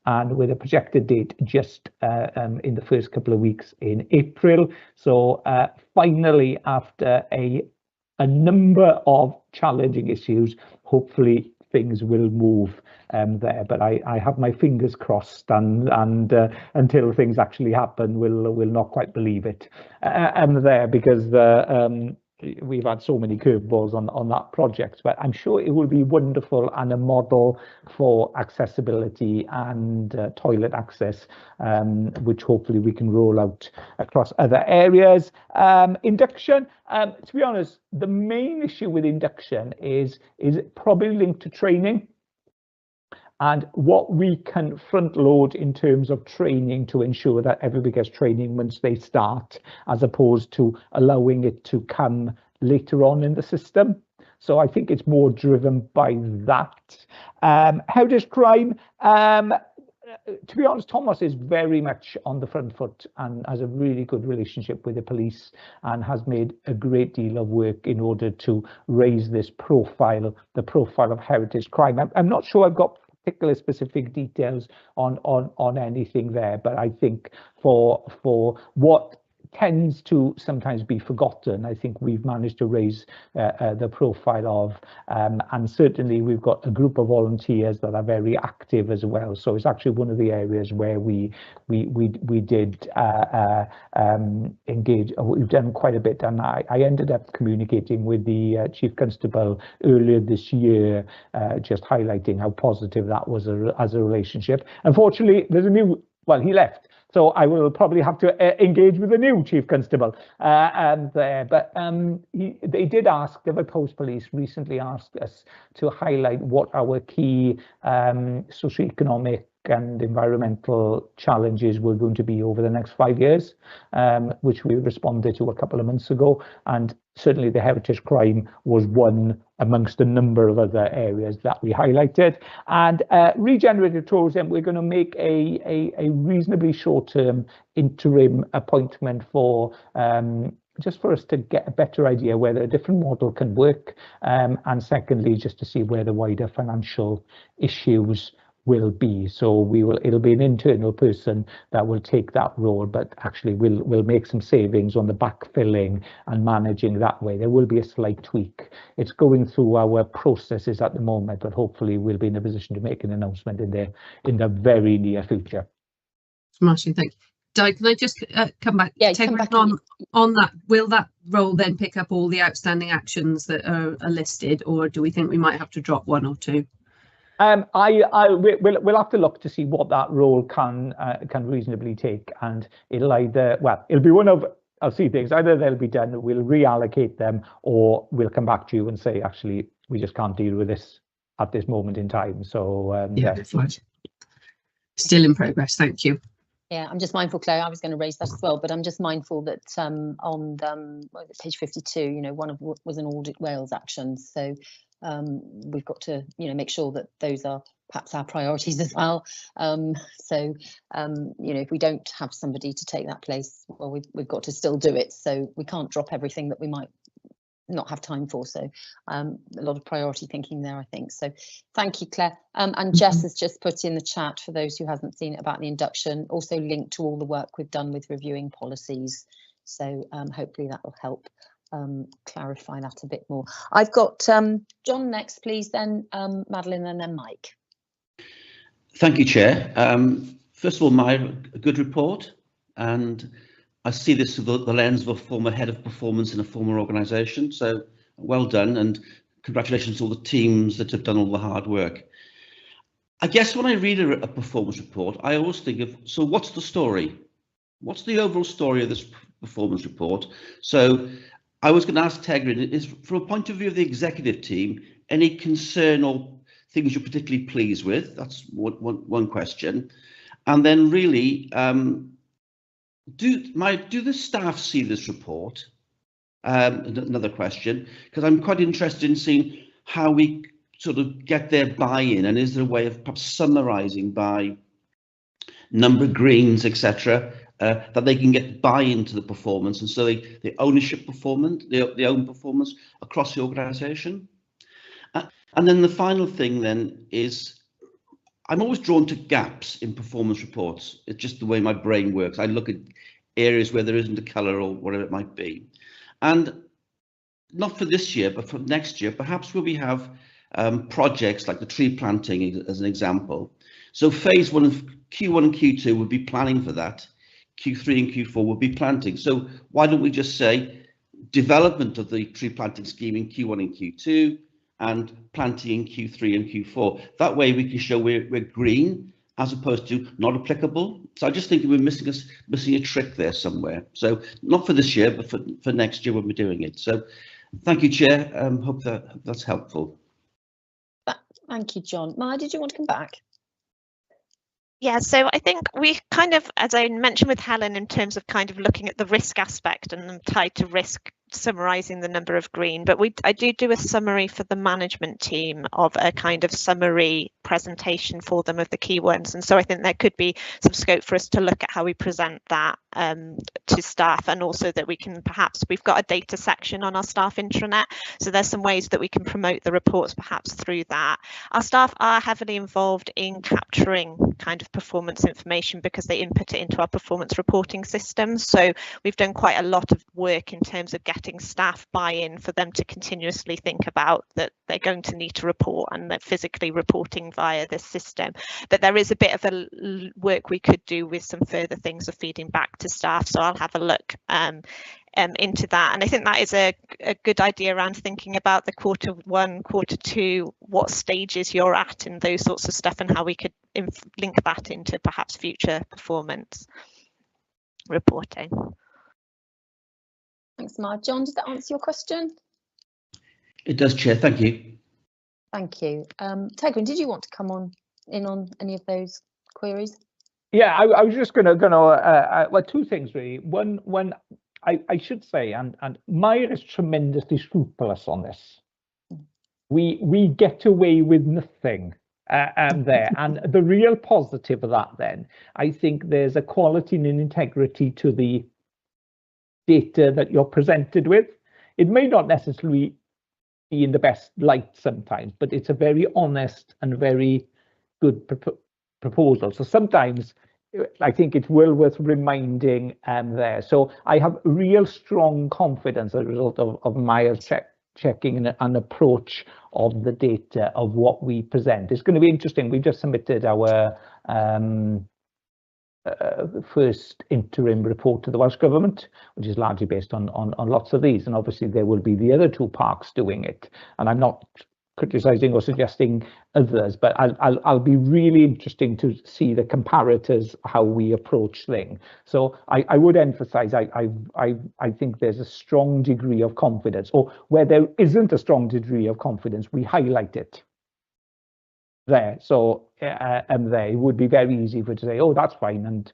[SPEAKER 6] And with a projected date just in the first couple of weeks in April. So finally, after a number of challenging issues, hopefully things will move there. But I have my fingers crossed, and until things actually happen, we'll not quite believe it there, because we've had so many curveballs on that project, but I'm sure it will be wonderful and a model for accessibility and toilet access, which hopefully we can roll out across other areas. Induction, to be honest, the main issue with induction is probably linked to training, and what we can front load in terms of training to ensure that everybody gets training once they start, as opposed to allowing it to come later on in the system. So I think it's more driven by that. How does crime? To be honest, Thomas is very much on the front foot and has a really good relationship with the police, and has made a great deal of work in order to raise this profile, the profile of heritage crime. I'm not sure I've got particular specific details on anything there, but I think for what tends to sometimes be forgotten, I think we've managed to raise the profile of, and certainly we've got a group of volunteers that are very active as well. So it's actually one of the areas where we did engage. We've done quite a bit, and I ended up communicating with the Chief Constable earlier this year, just highlighting how positive that was as a relationship. Unfortunately, there's a new, well, he left. So I will probably have to engage with the new Chief Constable there. But they did ask, the Post Police recently asked us to highlight what our key socioeconomic and environmental challenges were going to be over the next 5 years, which we responded to a couple of months ago. And certainly the heritage crime was one amongst a number of other areas that we highlighted. And regenerative tourism, we're going to make a reasonably short-term interim appointment for just for us to get a better idea whether a different model can work, and secondly, just to see where the wider financial issues will be. So it'll be an internal person that will take that role, but actually we'll make some savings on the backfilling and managing that way. There will be a slight tweak. It's going through our processes at the moment, but hopefully we'll be in a position to make an announcement in the very near future.
[SPEAKER 4] Smashing, thank you. Di, can I just come back?
[SPEAKER 1] Yeah,
[SPEAKER 4] take
[SPEAKER 1] come back
[SPEAKER 4] on that. Will that role then pick up all the outstanding actions that are listed, or do we think we might have to drop one or two?
[SPEAKER 6] We'll have to look to see what that role can reasonably take, and it'll be one of, I'll see things, either they'll be done, we'll reallocate them, or we'll come back to you and say, actually, we just can't deal with this at this moment in time. So
[SPEAKER 4] yeah, right. Still in progress. Thank you.
[SPEAKER 1] Yeah, I'm just mindful, Claire, I was going to raise that as well, but I'm just mindful that on page 52, one of was an Audit Wales action. So we've got to, make sure that those are perhaps our priorities as well. If we don't have somebody to take that place, well, we've got to still do it. So we can't drop everything that we might not have time for. So a lot of priority thinking there, I think. So thank you, Claire. And Jess has just put in the chat, for those who hasn't seen it, about the induction, also linked to all the work we've done with reviewing policies. So hopefully that will help clarify that a bit more. I've got John next, please, then Madeline, and then Mike.
[SPEAKER 2] Thank you, Chair. First of all, a good report, and I see this through the lens of a former head of performance in a former organisation, so well done, and congratulations to all the teams that have done all the hard work. I guess when I read a performance report, I always think of, so what's the story? What's the overall story of this performance report? So I was going to ask Tegrin, is from a point of view of the executive team, any concern or things you're particularly pleased with? That's one question. And then really, do the staff see this report? Another question, because I'm quite interested in seeing how we sort of get their buy-in, and is there a way of perhaps summarising by number of greens, etc., that they can get buy-in to the performance, and so the ownership performance, the own performance across the organisation. And then the final thing then is, I'm always drawn to gaps in performance reports. It's just the way my brain works. I look at areas where there isn't a colour or whatever it might be. And not for this year, but for next year, perhaps where we have projects like the tree planting as an example. So phase one of Q1 and Q2 would be planning for that. Q3 and Q4 would be planting. So why don't we just say development of the tree planting scheme in Q1 and Q2 and planting in Q3 and Q4. That way we can show we're green as opposed to not applicable. So I just think we're missing a trick there somewhere. So not for this year, but for next year when we're doing it. So thank you, Chair. Hope that's helpful.
[SPEAKER 1] Thank you, John. Maya, did you want to come back?
[SPEAKER 8] Yeah, so I think we kind of, as I mentioned with Helen, in terms of kind of looking at the risk aspect and tied to risk, summarising the number of green, but I do a summary for the management team of a kind of summary presentation for them of the key ones, and so I think there could be some scope for us to look at how we present that to staff, and also that we can perhaps, we've got a data section on our staff intranet, so there's some ways that we can promote the reports perhaps through that. Our staff are heavily involved in capturing kind of performance information because they input it into our performance reporting system, so we've done quite a lot of work in terms of getting staff buy-in for them to continuously think about that they're going to need to report, and they're physically reporting via this system. But there is a bit of a work we could do with some further things of feeding back to staff, so I'll have a look into that. And I think that is a good idea around thinking about the Q1, Q2, what stages you're at and those sorts of stuff, and how we could link that into perhaps future performance reporting.
[SPEAKER 1] Thanks, Maya. John, did that answer your question?
[SPEAKER 2] It does, Chair. Thank you.
[SPEAKER 1] Thank you. Tegrin, did you want to come in on any of those queries?
[SPEAKER 6] Yeah, I was just gonna well, two things really. One, I should say, and Maya is tremendously scrupulous on this. We get away with nothing there, and the real positive of that, then, I think there's a quality and an integrity to the data that you're presented with. It may not necessarily be in the best light sometimes, but it's a very honest and very good proposal. So sometimes I think it's well worth reminding there. So I have real strong confidence as a result of Maya's checking an approach of the data of what we present. It's going to be interesting. We've just submitted our first interim report to the Welsh Government, which is largely based on lots of these, and obviously there will be the other two parks doing it, and I'm not criticising or suggesting others, but I'll be really interesting to see the comparators, how we approach things. So I would emphasise I think there's a strong degree of confidence, or where there isn't a strong degree of confidence, we highlight it there. So there, it would be very easy for to say, oh, that's fine, and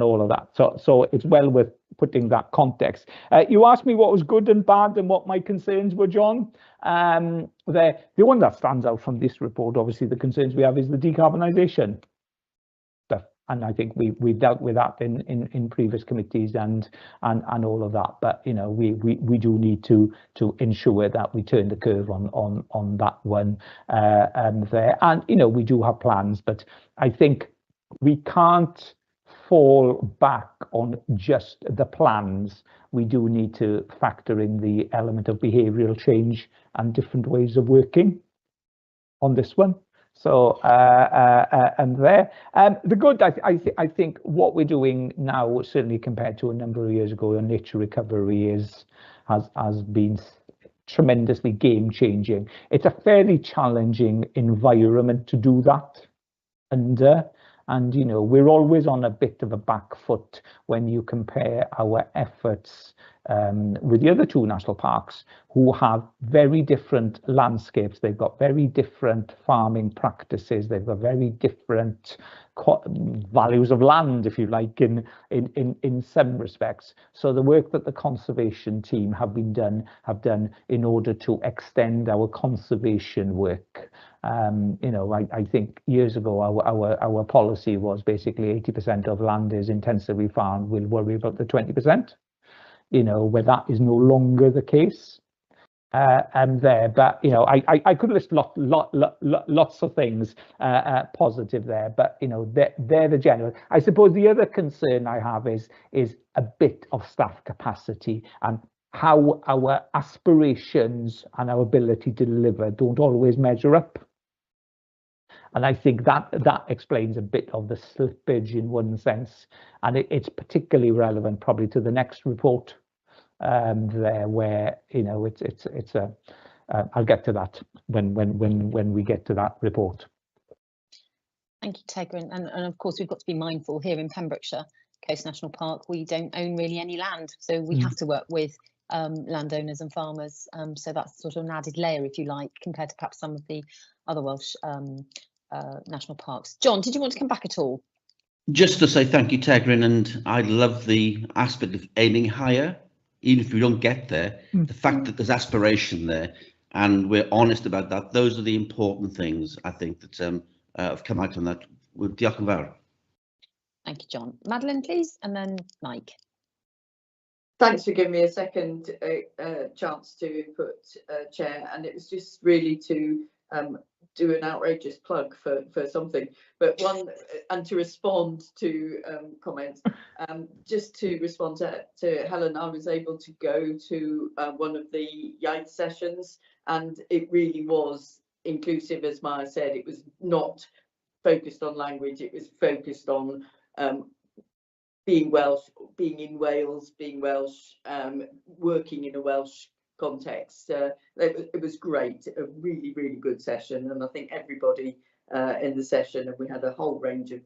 [SPEAKER 6] all of that. So it's well worth putting that context. You asked me what was good and bad and what my concerns were, John. The one that stands out from this report, obviously the concerns we have, is the decarbonisation stuff, and I think we've dealt with that in previous committees and all of that. But you know, we do need to ensure that we turn the curve on that one there. And you know, we do have plans, but I think we can't fall back on just the plans. We do need to factor in the element of behavioural change and different ways of working on this one. So and there, the good, I think what we're doing now, certainly compared to a number of years ago, on nature recovery has been tremendously game changing. It's a fairly challenging environment to do that under. And, you know, we're always on a bit of a back foot when you compare our efforts with the other two national parks, who have very different landscapes. They've got very different farming practices. They've got very different values of land, if you like, in some respects. So the work that the conservation team have done in order to extend our conservation work. You know, I think years ago our policy was basically 80% of land is intensively farmed. We'll worry about the 20%. You know, where that is no longer the case. There, but you know, I could list lots of things positive there, but you know, they're the general. I suppose the other concern I have is a bit of staff capacity and how our aspirations and our ability to deliver don't always measure up. And I think that explains a bit of the slippage in one sense, and it's particularly relevant probably to the next report there, where you know it's a I'll get to that when we get to that report.
[SPEAKER 1] Thank you, Tegra, and of course we've got to be mindful here in Pembrokeshire Coast National Park. We don't own really any land, so we have to work with landowners and farmers. So that's sort of an added layer, if you like, compared to perhaps some of the other Welsh national parks. John, did you want to come back at all?
[SPEAKER 2] Just to say thank you, Tegrin, and I love the aspect of aiming higher, even if we don't get there. The fact that there's aspiration there, and we're honest about that. Those are the important things I think that have come out on that. With diolch yn fawr.
[SPEAKER 1] Thank you, John. Madeline, please, and then Mike.
[SPEAKER 9] Thanks for giving me a second chance to put chair, and it was just really to do an outrageous plug for something, but one, and to respond to comments. Just to respond to Helen, I was able to go to one of the Iaith sessions, and it really was inclusive, as Maya said. It was not focused on language, it was focused on being Welsh, being in Wales, being Welsh, working in a Welsh context. It was great, a really, really good session, and I think everybody in the session, and we had a whole range of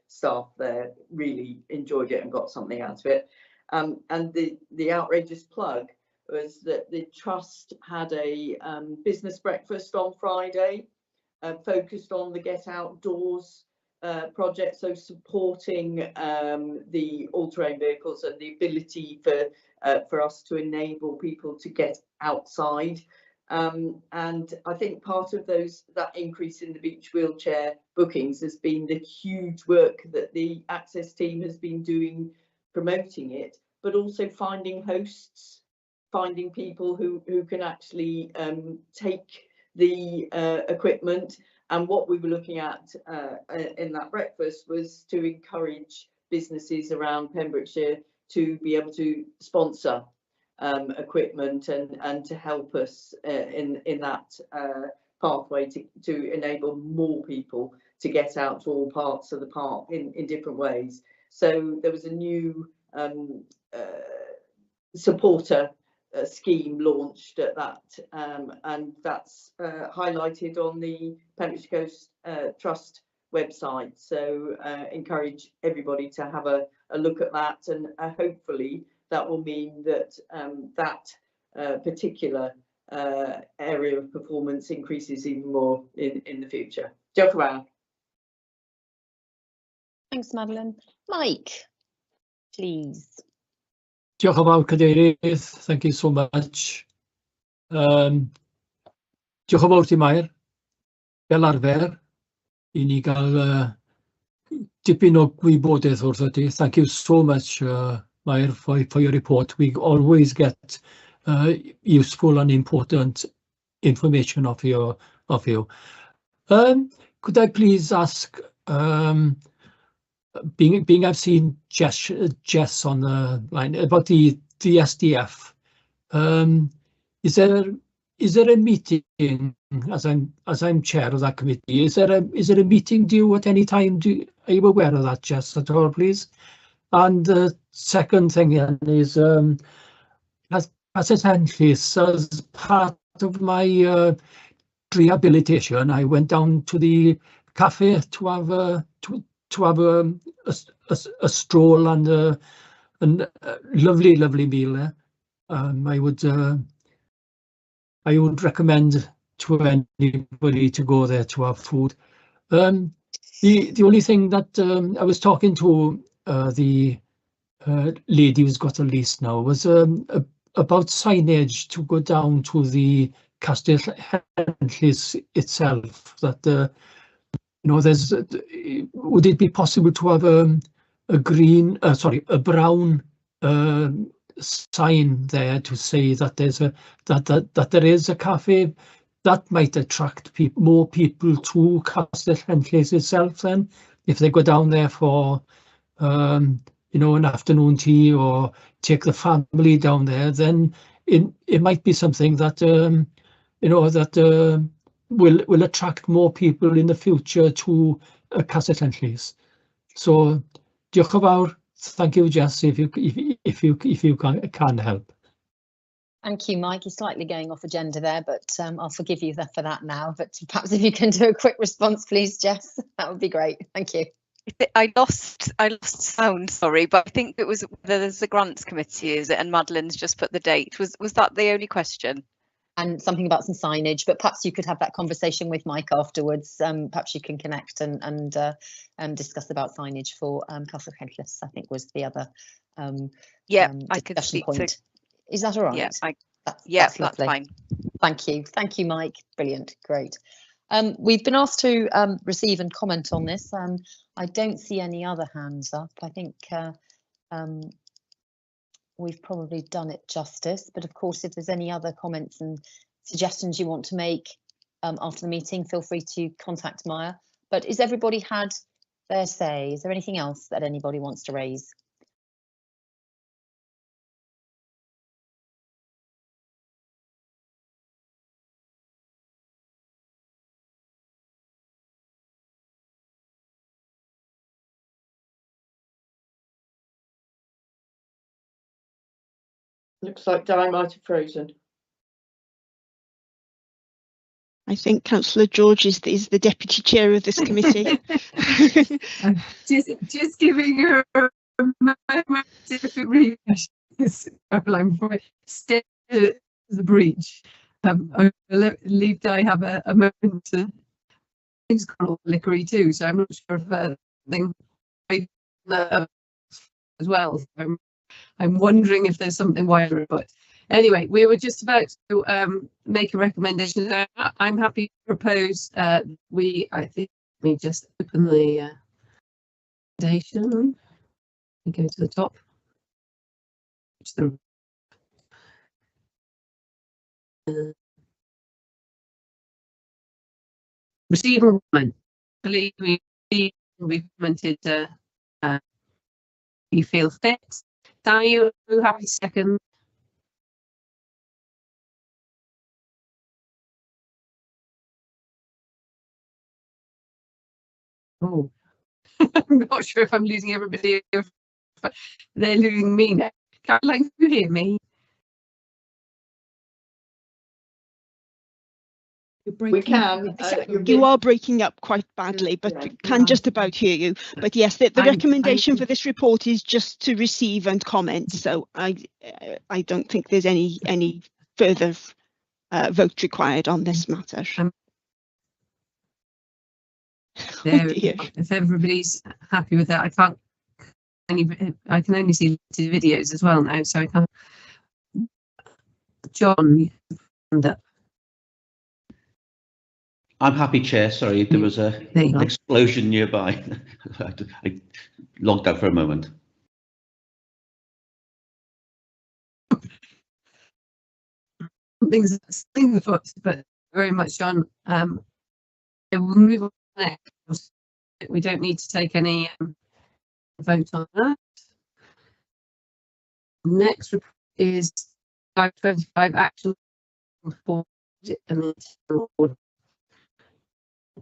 [SPEAKER 9] staff there, really enjoyed it and got something out of it. And the outrageous plug was that the Trust had a business breakfast on Friday, focused on the Get Outdoors project, so supporting the all-terrain vehicles and the ability for us to enable people to get outside. And I think part of that increase in the beach wheelchair bookings has been the huge work that the Access team has been doing promoting it, but also finding hosts, finding people who can actually take the equipment. And what we were looking at in that breakfast was to encourage businesses around Pembrokeshire to be able to sponsor equipment and to help us in that pathway to enable more people to get out to all parts of the park in different ways. So there was a new supporter scheme launched at that, and that's highlighted on the Pembrokeshire Coast Trust website. So encourage everybody to have a look at that, and hopefully that will mean that that particular area of performance increases even more in the future. Diolch yn fawr.
[SPEAKER 1] Thanks, Madeline. Mike, please.
[SPEAKER 5] Diolch yn fawr, Cadeirydd. Thank you so much. Diolch yn fawr ti, Mair. Fel arfer, i ni gael dipyn o gwybodaeth wrtho ti. Thank you so much, Mair, for your report. We always get useful and important information of you. Could I please ask, being I've seen Jess on the line about the SDF, is there a meeting, as I'm chair of that committee, is there a meeting due at any time? Are you aware of that, Jess, at all, please? And the second thing is, as part of my rehabilitation, I went down to the cafe to have a stroll and and lovely, lovely meal there. I would recommend to anybody to go there to have food. The only thing that I was talking to the lady who's got a lease now was about signage to go down to the Castell Henllys itself. That you know, there's would it be possible to have a brown sign there to say that there's that there is a cafe that might attract more people to Castell Henllys itself. Then, if they go down there for you know, an afternoon tea or take the family down there, then it might be something that you know, that will attract more people in the future to Castell Henllys. So, diolch yn fawr. Thank you, Jess, if you can help.
[SPEAKER 1] Thank you, Mike. You're slightly going off agenda there, but I'll forgive you for that now. But perhaps if you can do a quick response, please, Jess, that would be great. Thank you.
[SPEAKER 11] I lost sound, sorry, but I think it was there's the grants committee, is it? And Madeline's just put the date. Was that the only question?
[SPEAKER 1] And something about some signage, but perhaps you could have that conversation with Mike afterwards. Perhaps you can connect and discuss about signage for Castell Henllys, I think was the other
[SPEAKER 11] I could
[SPEAKER 1] discussion
[SPEAKER 11] speak
[SPEAKER 1] point.
[SPEAKER 11] to.
[SPEAKER 1] Is that all right?
[SPEAKER 11] Yeah,
[SPEAKER 1] that's
[SPEAKER 11] that's
[SPEAKER 1] lovely.
[SPEAKER 11] fine.
[SPEAKER 1] Thank you, Mike. Brilliant, great. We've been asked to receive and comment on this. I don't see any other hands up. I think we've probably done it justice, but of course, if there's any other comments and suggestions you want to make after the meeting, feel free to contact Maya. But is everybody had their say? Is there anything else that anybody wants to raise?
[SPEAKER 9] Looks like Di might have frozen.
[SPEAKER 3] I think Councillor George is the deputy chair of this committee.
[SPEAKER 4] just giving her a moment if it really I'm still the breach. I leave Di have a moment to. Things got all liquory too, so I'm not sure if thing as well. So I'm wondering if there's something wider, but anyway, we were just about to make a recommendation. I'm happy to propose I think we just open the recommendation. We go to the top. Receive a comment. I believe we commented you feel fit. Are you happy second? Oh, I'm not sure if I'm losing everybody, but they're losing me now. Caroline, can you hear me?
[SPEAKER 9] We can.
[SPEAKER 3] You are breaking up quite badly, but we can just about hear you. But yes, the recommendation for this report is just to receive and comment. So I don't think there's any further vote required on this matter.
[SPEAKER 4] If everybody's happy with that, I can only see the videos as well now, so I can't. John,
[SPEAKER 2] I'm happy, Chair. Sorry, there was an explosion nearby. I logged out for a moment.
[SPEAKER 4] Things but very much, John. We'll move on next. We don't need to take any vote on that. Next is 525 actual report.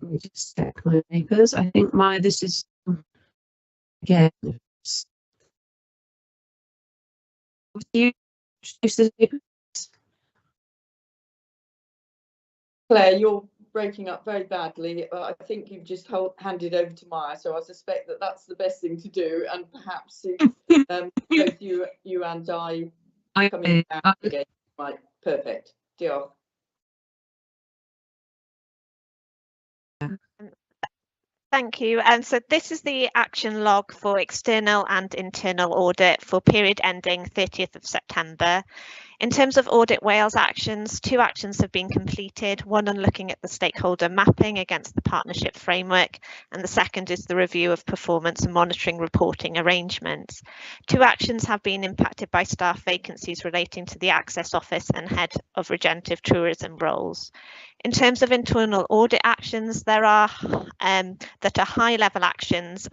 [SPEAKER 4] Let me just check my papers. I think this is again. You introduce the papers?
[SPEAKER 9] Claire, you're breaking up very badly. I think you've just handed over to Maya, so I suspect that that's the best thing to do. And perhaps if, both you and I coming back again, right? Perfect. Diolch.
[SPEAKER 8] Thank you. And so this is the action log for external and internal audit for period ending 30th of September. In terms of Audit Wales actions, 2 actions have been completed, one on looking at the stakeholder mapping against the partnership framework, and the second is the review of performance and monitoring reporting arrangements. 2 actions have been impacted by staff vacancies relating to the Access Office and Head of Regenerative Tourism roles. In terms of internal audit actions, there are that are high-level actions.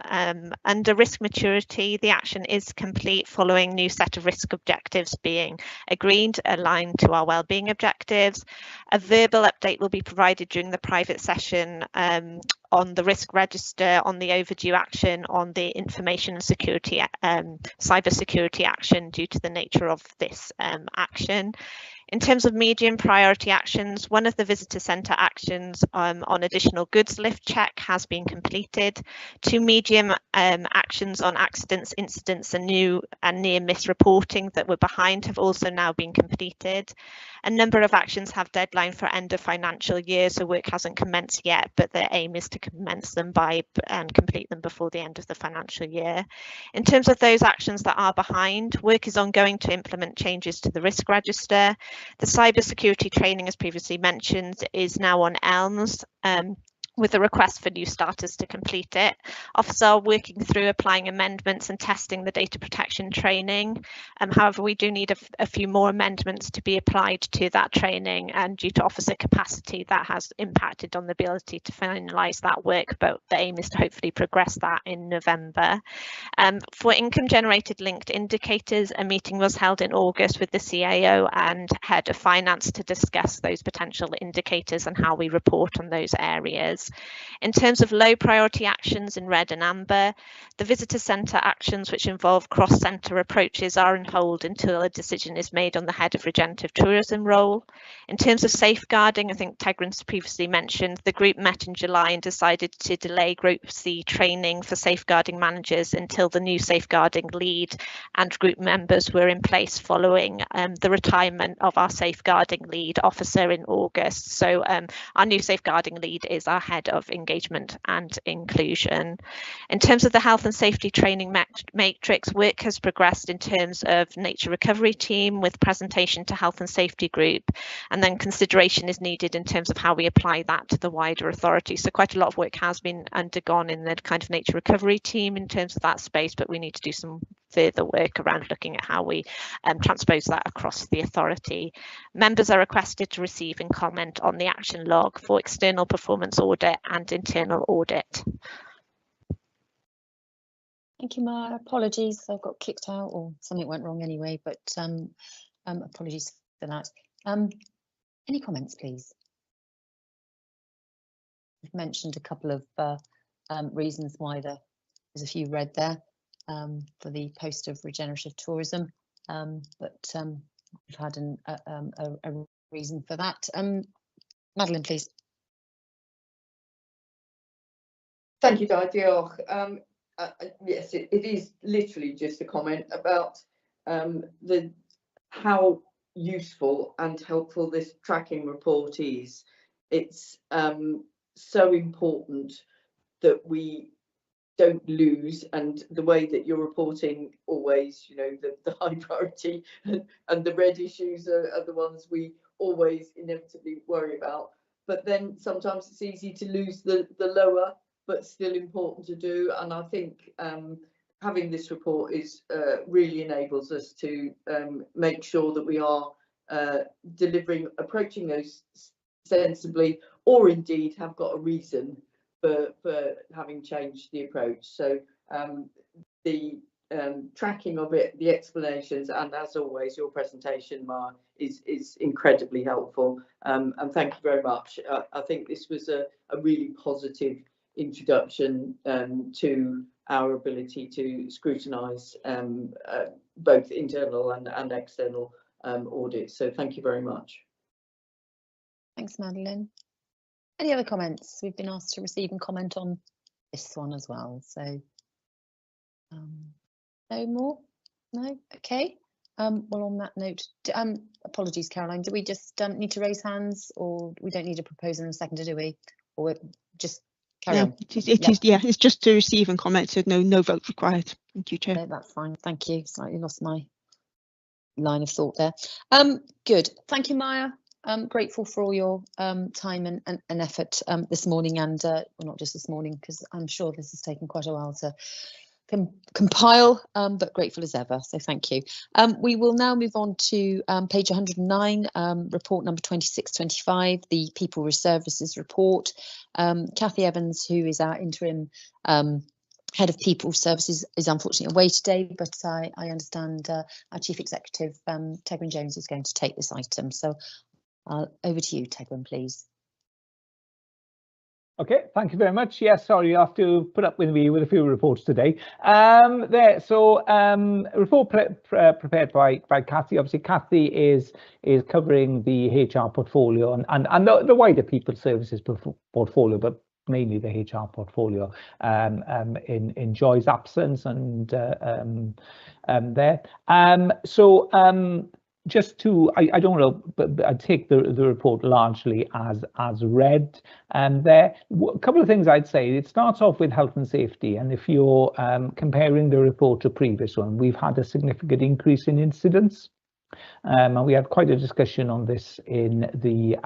[SPEAKER 8] Under risk maturity, the action is complete following new set of risk objectives being agreed, aligned to our wellbeing objectives. A verbal update will be provided during the private session on the risk register, on the overdue action, on the information and security, cyber security action due to the nature of this action. In terms of medium priority actions, one of the visitor centre actions on additional goods lift check has been completed. 2 medium actions on accidents, incidents and near miss reporting that were behind have also now been completed. A number of actions have deadline for end of financial year, so work hasn't commenced yet, but the aim is to commence them by and complete them before the end of the financial year. In terms of those actions that are behind, work is ongoing to implement changes to the risk register. The cybersecurity training, as previously mentioned, is now on ELMS. With a request for new starters to complete it. Officers are working through applying amendments and testing the data protection training. However, we do need a few more amendments to be applied to that training, and due to officer capacity, that has impacted on the ability to finalise that work, but the aim is to hopefully progress that in November. For income generated linked indicators, a meeting was held in August with the CAO and Head of Finance to discuss those potential indicators and how we report on those areas. In terms of low priority actions in red and amber, the visitor centre actions which involve cross-centre approaches are on hold until a decision is made on the Head of Regenerative Tourism role. In terms of safeguarding, I think Tegrin's previously mentioned, the group met in July and decided to delay Group C training for safeguarding managers until the new safeguarding lead and group members were in place following the retirement of our safeguarding lead officer in August. So our new safeguarding lead is our Head of Engagement and Inclusion. In terms of the health and safety training matrix, work has progressed in terms of nature recovery team with presentation to health and safety group, and then consideration is needed in terms of how we apply that to the wider authority. So quite a lot of work has been undergone in the kind of nature recovery team in terms of that space, but we need to do some further work around looking at how we transpose that across the authority. Members are requested to receive and comment on the action log for external performance audit and internal audit.
[SPEAKER 1] Thank you, Mara. Apologies, I got kicked out or something went wrong anyway, but apologies for that. Any comments, please? I've mentioned a couple of reasons why there's a few red there for the post of regenerative tourism, but we've had a reason for that. Madeline, please.
[SPEAKER 9] Thank you, Di. Diolch. Yes, it is literally just a comment about how useful and helpful this tracking report is. It's so important that we don't lose, and the way that you're reporting always, you know, the high priority and the red issues are the ones we always inevitably worry about. But then sometimes it's easy to lose the lower but still important to do, and I think having this report is really enables us to make sure that we are approaching those sensibly, or indeed have got a reason for having changed the approach. So the tracking of it, the explanations, and as always your presentation, Mar, is incredibly helpful, and thank you very much. I think this was a really positive introduction to our ability to scrutinise both internal and external audits. So thank you very much.
[SPEAKER 1] Thanks, Madeline. Any other comments? We've been asked to receive and comment on this one as well. So no more? No? Okay. Well, on that note, apologies, Caroline, do we just need to raise hands, or we don't need a proposer and a seconder, do we? Or just carry on?
[SPEAKER 3] It's just to receive and comment, so no vote required. Thank you, Chair.
[SPEAKER 1] No, that's fine. Thank you. Slightly lost my line of thought there. Good. Thank you, Maya. I'm grateful for all your time and effort this morning, and well, not just this morning, because I'm sure this has taken quite a while to compile, but grateful as ever, so thank you. We will now move on to page 109, report number 2625, the People Services report. Cathy Evans, who is our interim Head of People Services, is unfortunately away today, but I understand our Chief Executive, Tegwin Jones, is going to take this item. So over to you, Tegwin, please.
[SPEAKER 6] Okay, thank you very much. Yes, sorry, you have to put up with me with a few reports today. Report prepared by Cathy. Obviously, Cathy is covering the HR portfolio and the wider People Services portfolio, but mainly the HR portfolio in Joy's absence and there. Just to, I don't know, but I take the report largely as read. And there, a couple of things I'd say. It starts off with health and safety, and if you're comparing the report to previous one, we've had a significant increase in incidents. And we had quite a discussion on this in the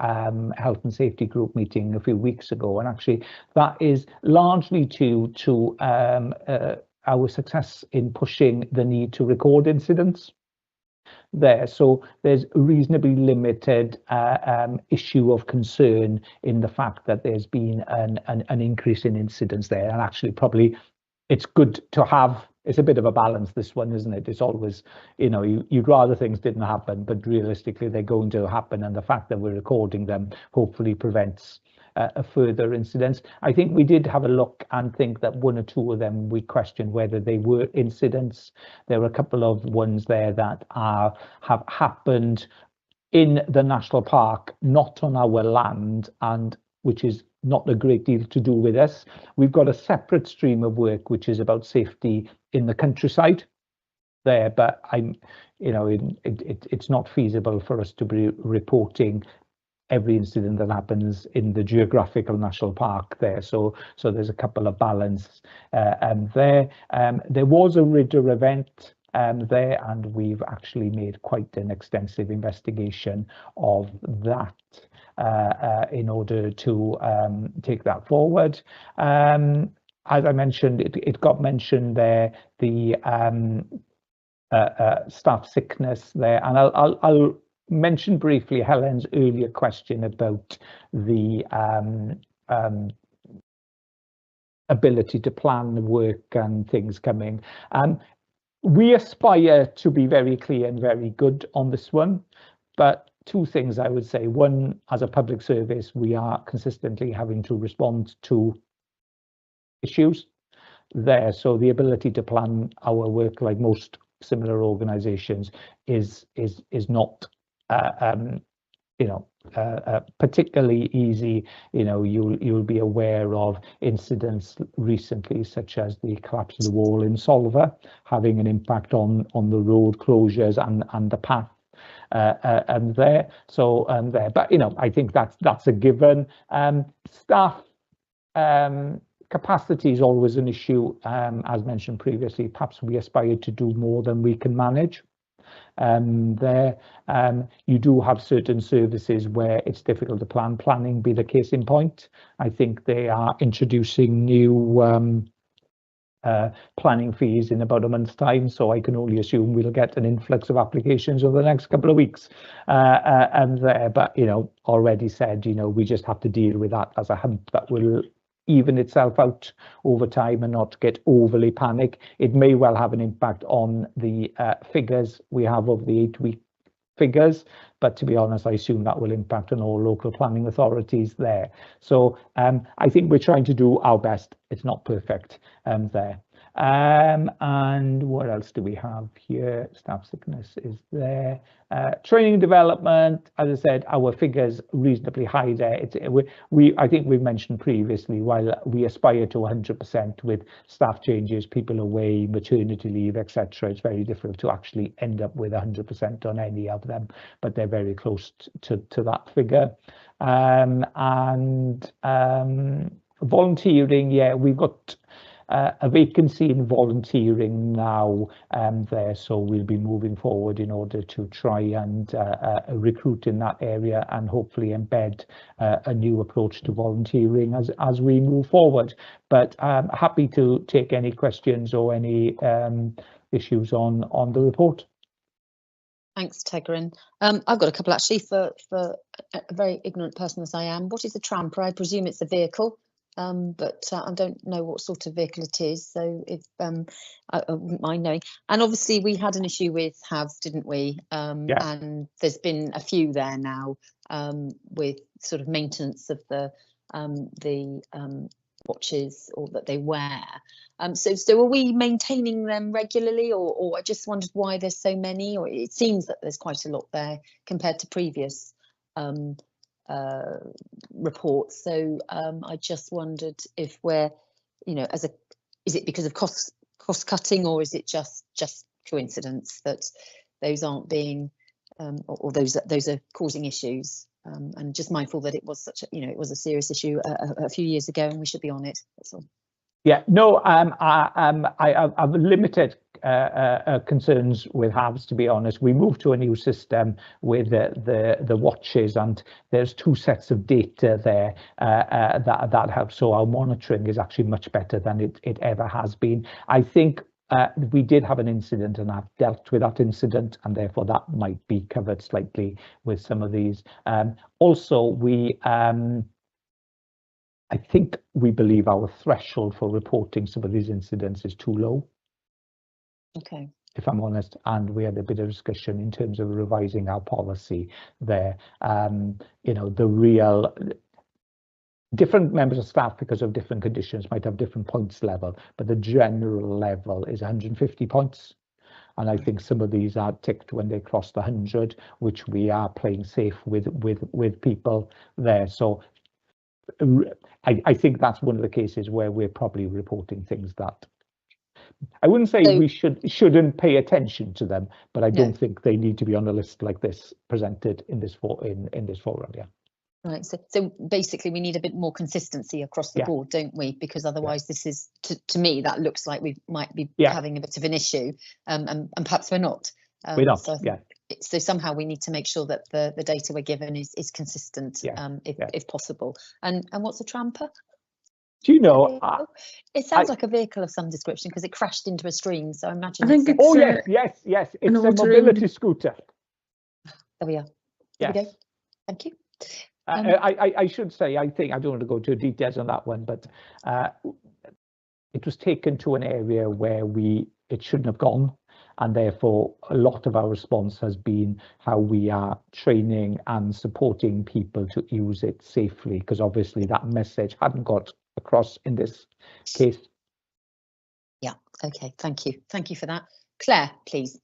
[SPEAKER 6] health and safety group meeting a few weeks ago, and actually that is largely due to our success in pushing the need to record incidents there. So there's reasonably limited issue of concern in the fact that there's been an increase in incidents there, and actually probably it's good to have. It's a bit of a balance, this one, isn't it? It's always, you know, you'd rather things didn't happen, but realistically they're going to happen, and the fact that we're recording them hopefully prevents a further incidents. I think we did have a look and think that one or two of them we questioned whether they were incidents. There were a couple of ones there that have happened in the national park, not on our land, and which is not a great deal to do with us. We've got a separate stream of work which is about safety in the countryside there, but it's not feasible for us to be reporting every incident that happens in the geographical national park there. So there's a couple of balance there. There was a RIDDER event there, and we've actually made quite an extensive investigation of that in order to take that forward. As I mentioned, it got mentioned there, the staff sickness there, and I'll mention briefly Helen's earlier question about the ability to plan the work and things coming. We aspire to be very clear and very good on this one, but two things I would say. One, as a public service, we are consistently having to respond to issues there. So the ability to plan our work, like most similar organizations, is not particularly easy. You'll be aware of incidents recently, such as the collapse of the wall in Solva, having an impact on the road closures and the path and there. So there, but I think that's a given. Staff capacity is always an issue, as mentioned previously. Perhaps we aspire to do more than we can manage. There, you do have certain services where it's difficult to plan. Planning be the case in point. I think they are introducing new planning fees in about a month's time, so I can only assume we'll get an influx of applications over the next couple of weeks. And there, but already said, we just have to deal with that as a hump that will even itself out over time and not get overly panic. It may well have an impact on the figures we have of the 8-week figures, but to be honest, I assume that will impact on all local planning authorities there. So I think we're trying to do our best. it's not perfect there. And what else do we have here? Staff sickness is there. Training and development, as I said, our figures reasonably high there. I think we've mentioned previously, while we aspire to 100% with staff changes, people away, maternity leave, etc., it's very difficult to actually end up with 100% on any of them, but they're very close to that figure. Volunteering, yeah, we've got a vacancy in volunteering now there, so we'll be moving forward in order to try and recruit in that area and hopefully embed a new approach to volunteering as we move forward. But I'm happy to take any questions or any issues on the report.
[SPEAKER 1] Thanks, Tegrin. I've got a couple actually for a very ignorant person as I am. What is a tramper? I presume it's a vehicle. But I don't know what sort of vehicle it is, so if I wouldn't mind knowing. And obviously we had an issue with HAVs, didn't we?
[SPEAKER 6] Yeah.
[SPEAKER 1] And there's been a few there now with sort of maintenance of the watches or that they wear. So are we maintaining them regularly, or I just wondered why there's so many, or it seems that there's quite a lot there compared to previous reports. So I just wondered if we're, is it because of cost cutting, or is it just coincidence that those aren't being or those are causing issues? And just mindful that it was such a, it was a serious issue a few years ago, and we should be on it. That's all.
[SPEAKER 6] Yeah, no, I've limited concerns with HAVs, to be honest. We moved to a new system with the watches, and there's 2 sets of data there that helps. So our monitoring is actually much better than it ever has been. I think we did have an incident, and I've dealt with that incident, and therefore that might be covered slightly with some of these. Also, I think we believe our threshold for reporting some of these incidents is too low.
[SPEAKER 1] Okay.
[SPEAKER 6] If I'm honest, and we had a bit of discussion in terms of revising our policy there. The real different members of staff, because of different conditions, might have different points level, but the general level is 150 points. And I think some of these are ticked when they cross the 100, which we are playing safe with people there. So I think that's one of the cases where we're probably reporting things that I wouldn't say we shouldn't pay attention to them, but I don't think they need to be on a list like this presented in this forum. Yeah.
[SPEAKER 1] Right. So basically, we need a bit more consistency across the board, don't we? Because otherwise, this is to me that looks like we might be having a bit of an issue, and perhaps we're not.
[SPEAKER 6] We're not.
[SPEAKER 1] So somehow we need to make sure that the data we're given is consistent, if possible. And what's a tramper?
[SPEAKER 6] Do you know?
[SPEAKER 1] It sounds like a vehicle of some description because it crashed into a stream. So I imagine.
[SPEAKER 7] I think it's
[SPEAKER 6] yes. It's a mobility scooter.
[SPEAKER 1] There we are. There we go. Thank you.
[SPEAKER 6] I should say, I don't want to go into details on that one, but it was taken to an area where it shouldn't have gone. And therefore, a lot of our response has been how we are training and supporting people to use it safely, because obviously that message hadn't got across in this case.
[SPEAKER 1] Yeah, okay, thank you. Thank you for that. Claire, please.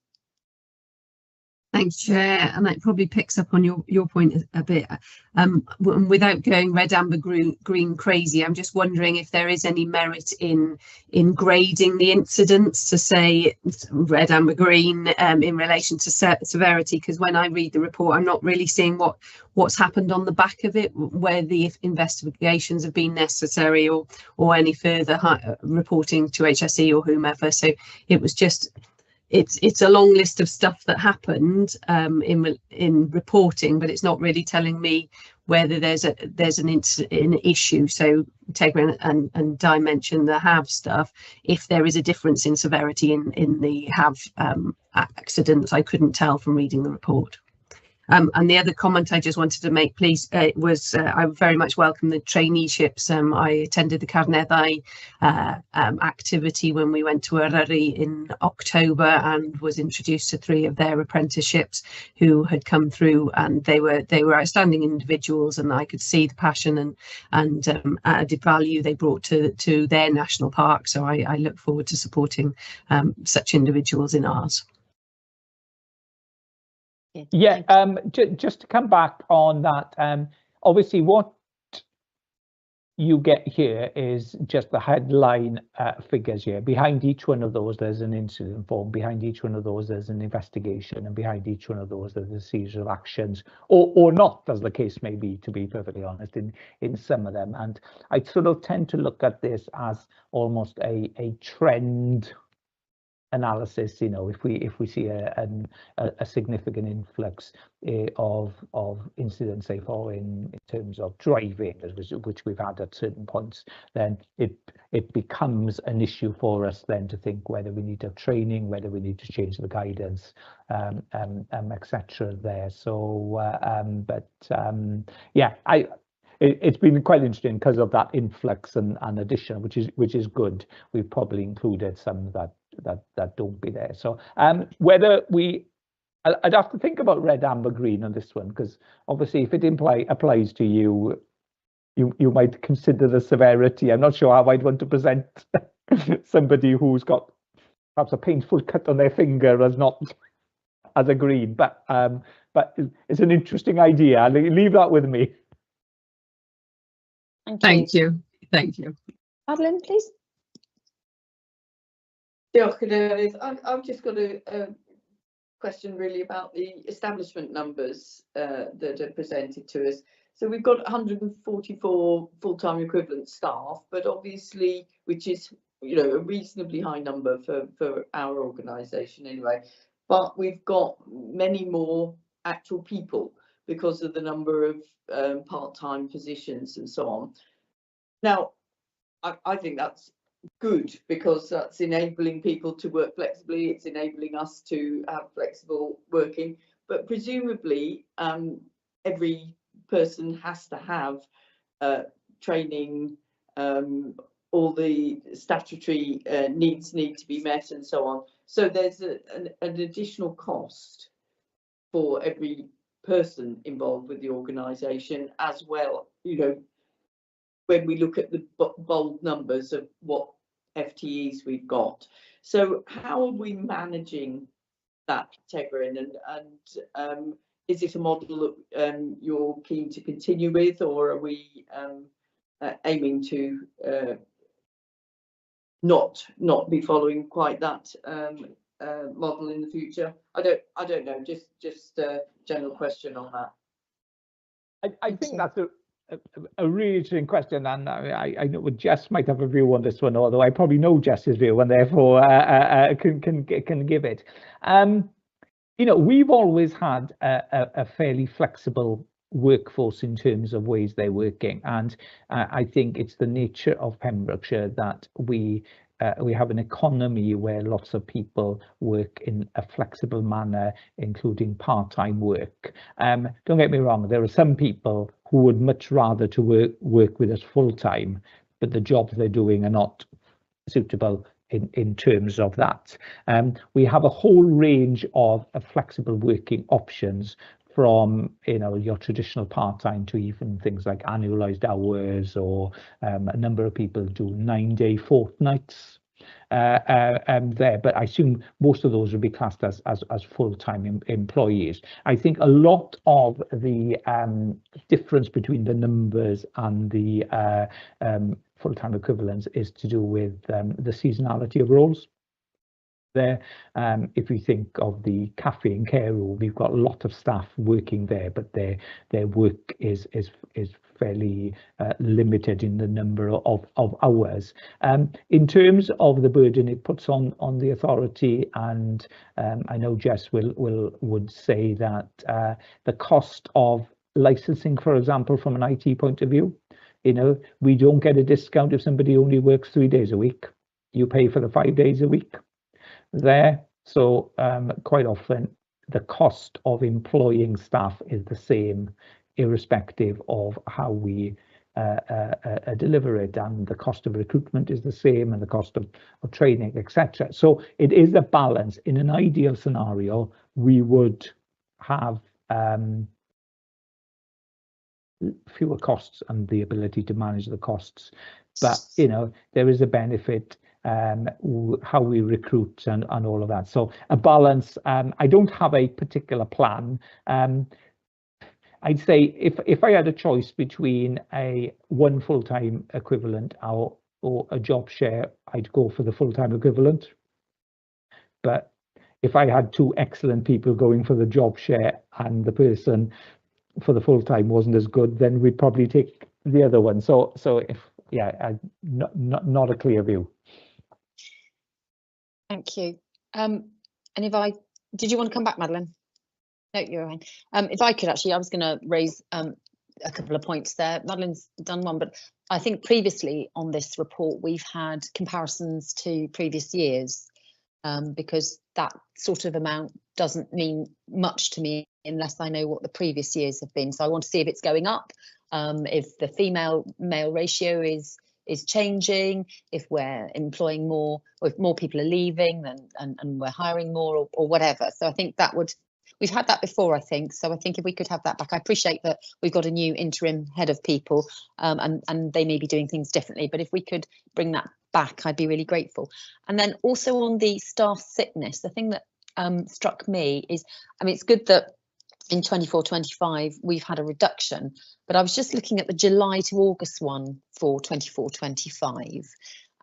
[SPEAKER 4] Thanks, Chair, and that probably picks up on your point a bit. Without going red, amber, green crazy, I'm just wondering if there is any merit in grading the incidents to say red, amber, green in relation to severity, because when I read the report, I'm not really seeing what's happened on the back of it, where the investigations have been necessary or any further reporting to HSE or whomever. So it was just. It's a long list of stuff that happened in reporting, but it's not really telling me whether there's an issue. So Tegra and Di mentioned the HAV stuff. If there is a difference in severity in the HAV accidents, I couldn't tell from reading the report. And the other comment I just wanted to make, please, was I very much welcome the traineeships. I attended the Carneddau activity when we went to Eryri in October and was introduced to 3 of their apprenticeships who had come through, and they were outstanding individuals, and I could see the passion and added value they brought to their national park. So I look forward to supporting such individuals in ours.
[SPEAKER 6] Yeah, just to come back on that, obviously what you get here is just the headline figures here. Behind each one of those, there's an incident form. Behind each one of those, there's an investigation. And behind each one of those, there's a series of actions, or not, as the case may be, to be perfectly honest, in some of them. And I sort of tend to look at this as almost a trend analysis. You know, if we see a significant influx of incidents, say in terms of driving, which we've had at certain points, then it becomes an issue for us then to think whether we need to have training, whether we need to change the guidance, etc. there. So yeah, it's been quite interesting because of that influx and addition, which is good. We've probably included some that don't be there. So whether I'd have to think about red, amber, green on this one, because obviously if it applies to you, you might consider the severity. I'm not sure how I'd want to present somebody who's got perhaps a painful cut on their finger as a green, but it's an interesting idea. I'll leave that with me.
[SPEAKER 4] Thank you.
[SPEAKER 1] Madeline, please.
[SPEAKER 9] I've just got a question really about the establishment numbers that are presented to us. So we've got 144 full-time equivalent staff, but obviously, which is, you know, a reasonably high number for our organisation anyway. But we've got many more actual people because of the number of part-time positions and so on. Now, I think that's good because that's enabling people to work flexibly. It's enabling us to have flexible working, but presumably every person has to have training, all the statutory needs need to be met and so on. So there's an additional cost for every person involved with the organisation as well, you know, when we look at the bold numbers of what FTEs we've got. So how are we managing that, Tegrin? And is it a model that you're keen to continue with, or are we aiming to not be following quite that model in the future? I don't know. Just a general question on that.
[SPEAKER 6] I think that's a really interesting question, and I know Jess might have a view on this one, although I probably know Jess's view and therefore can give it. You know, we've always had a fairly flexible workforce in terms of ways they're working, and I think it's the nature of Pembrokeshire that we have an economy where lots of people work in a flexible manner, including part-time work. Don't get me wrong, there are some people who would much rather to work with us full-time, but the jobs they're doing are not suitable in terms of that. We have a whole range of flexible working options, from, you know, your traditional part-time to even things like annualized hours, or a number of people do 9-day fortnights there, but I assume most of those would be classed as full-time employees. I think a lot of the difference between the numbers and the full-time equivalents is to do with the seasonality of roles. There, if you think of the cafe and care room, we've got a lot of staff working there, but their work is fairly limited in the number of hours. In terms of the burden it puts on the authority, and I know Jess would say that the cost of licensing, for example, from an IT point of view, you know, we don't get a discount if somebody only works 3 days a week. You pay for the 5 days a week there. So quite often the cost of employing staff is the same, irrespective of how we deliver it, and the cost of recruitment is the same, and the cost of training, etc. So it is a balance. In an ideal scenario, we would have fewer costs and the ability to manage the costs, but you know, there is a benefit how we recruit and all of that. So a balance. I don't have a particular plan. I'd say if I had a choice between one full-time equivalent or a job share, I'd go for the full-time equivalent. But if I had two excellent people going for the job share and the person for the full-time wasn't as good, then we'd probably take the other one. So if, yeah, not a clear view.
[SPEAKER 1] Thank you. And did you want to come back, Madeline? No, you're fine. If I could actually, I was going to raise a couple of points there. Madeline's done one, but I think previously on this report, we've had comparisons to previous years, because that sort of amount doesn't mean much to me unless I know what the previous years have been. So I want to see if it's going up, if the female-male ratio is changing, if we're employing more, or if more people are leaving and we're hiring more, or whatever. So I think that would, we've had that before, I think. So I think if we could have that back, I appreciate that we've got a new interim head of people, and they may be doing things differently, but if we could bring that back, I'd be really grateful. And then also on the staff sickness, the thing that struck me is, I mean, it's good that in 24-25 we've had a reduction, but I was just looking at the July to August one for 24-25,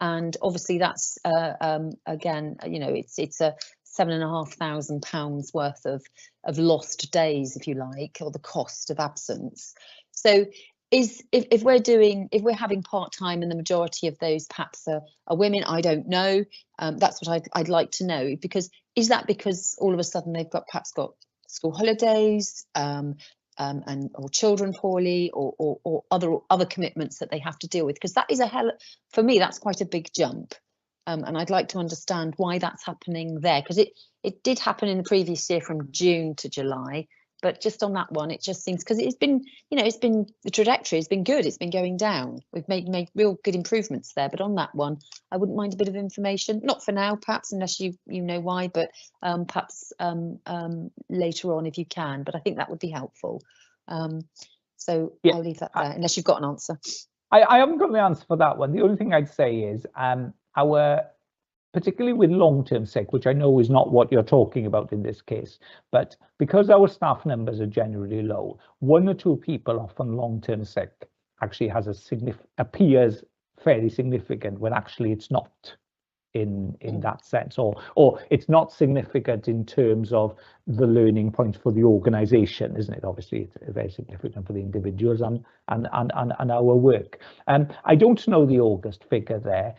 [SPEAKER 1] and obviously that's again, you know, it's a £7,500 worth of lost days, if you like, or the cost of absence. So if we're having part-time and the majority of those perhaps are women, I don't know. That's what I'd like to know, because is that because all of a sudden they've perhaps got school holidays, and or children poorly, or other commitments that they have to deal with? Because that is for me, that's quite a big jump. And I'd like to understand why that's happening there, because it did happen in the previous year from June to July, but just on that one, it just seems, because it's been, you know, the trajectory has been good, it's been going down, we've made real good improvements there, but on that one, I wouldn't mind a bit of information, not for now perhaps, unless you know why, but perhaps later on if you can, but I think that would be helpful. So yeah, I'll leave that there, unless you've got an answer.
[SPEAKER 6] I haven't got the answer for that one. The only thing I'd say is particularly with long-term sick, which I know is not what you're talking about in this case, but because our staff numbers are generally low, one or two people off on long-term sick actually appears fairly significant, when actually it's not in that sense, or it's not significant in terms of the learning point for the organization, isn't it? Obviously it's very significant for the individuals and our work. I don't know the August figure there.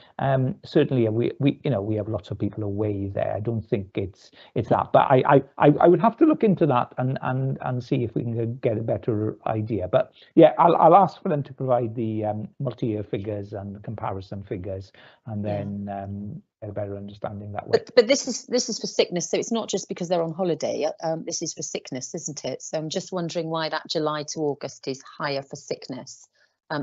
[SPEAKER 6] Certainly we have lots of people away there. I don't think it's that, but I would have to look into that and see if we can get a better idea. But yeah, I'll ask for them to provide the multi-year figures and comparison figures, and then a better understanding that way.
[SPEAKER 1] But this is for sickness, so it's not just because they're on holiday. This is for sickness, isn't it? So I'm just wondering why that July to August is higher for sickness.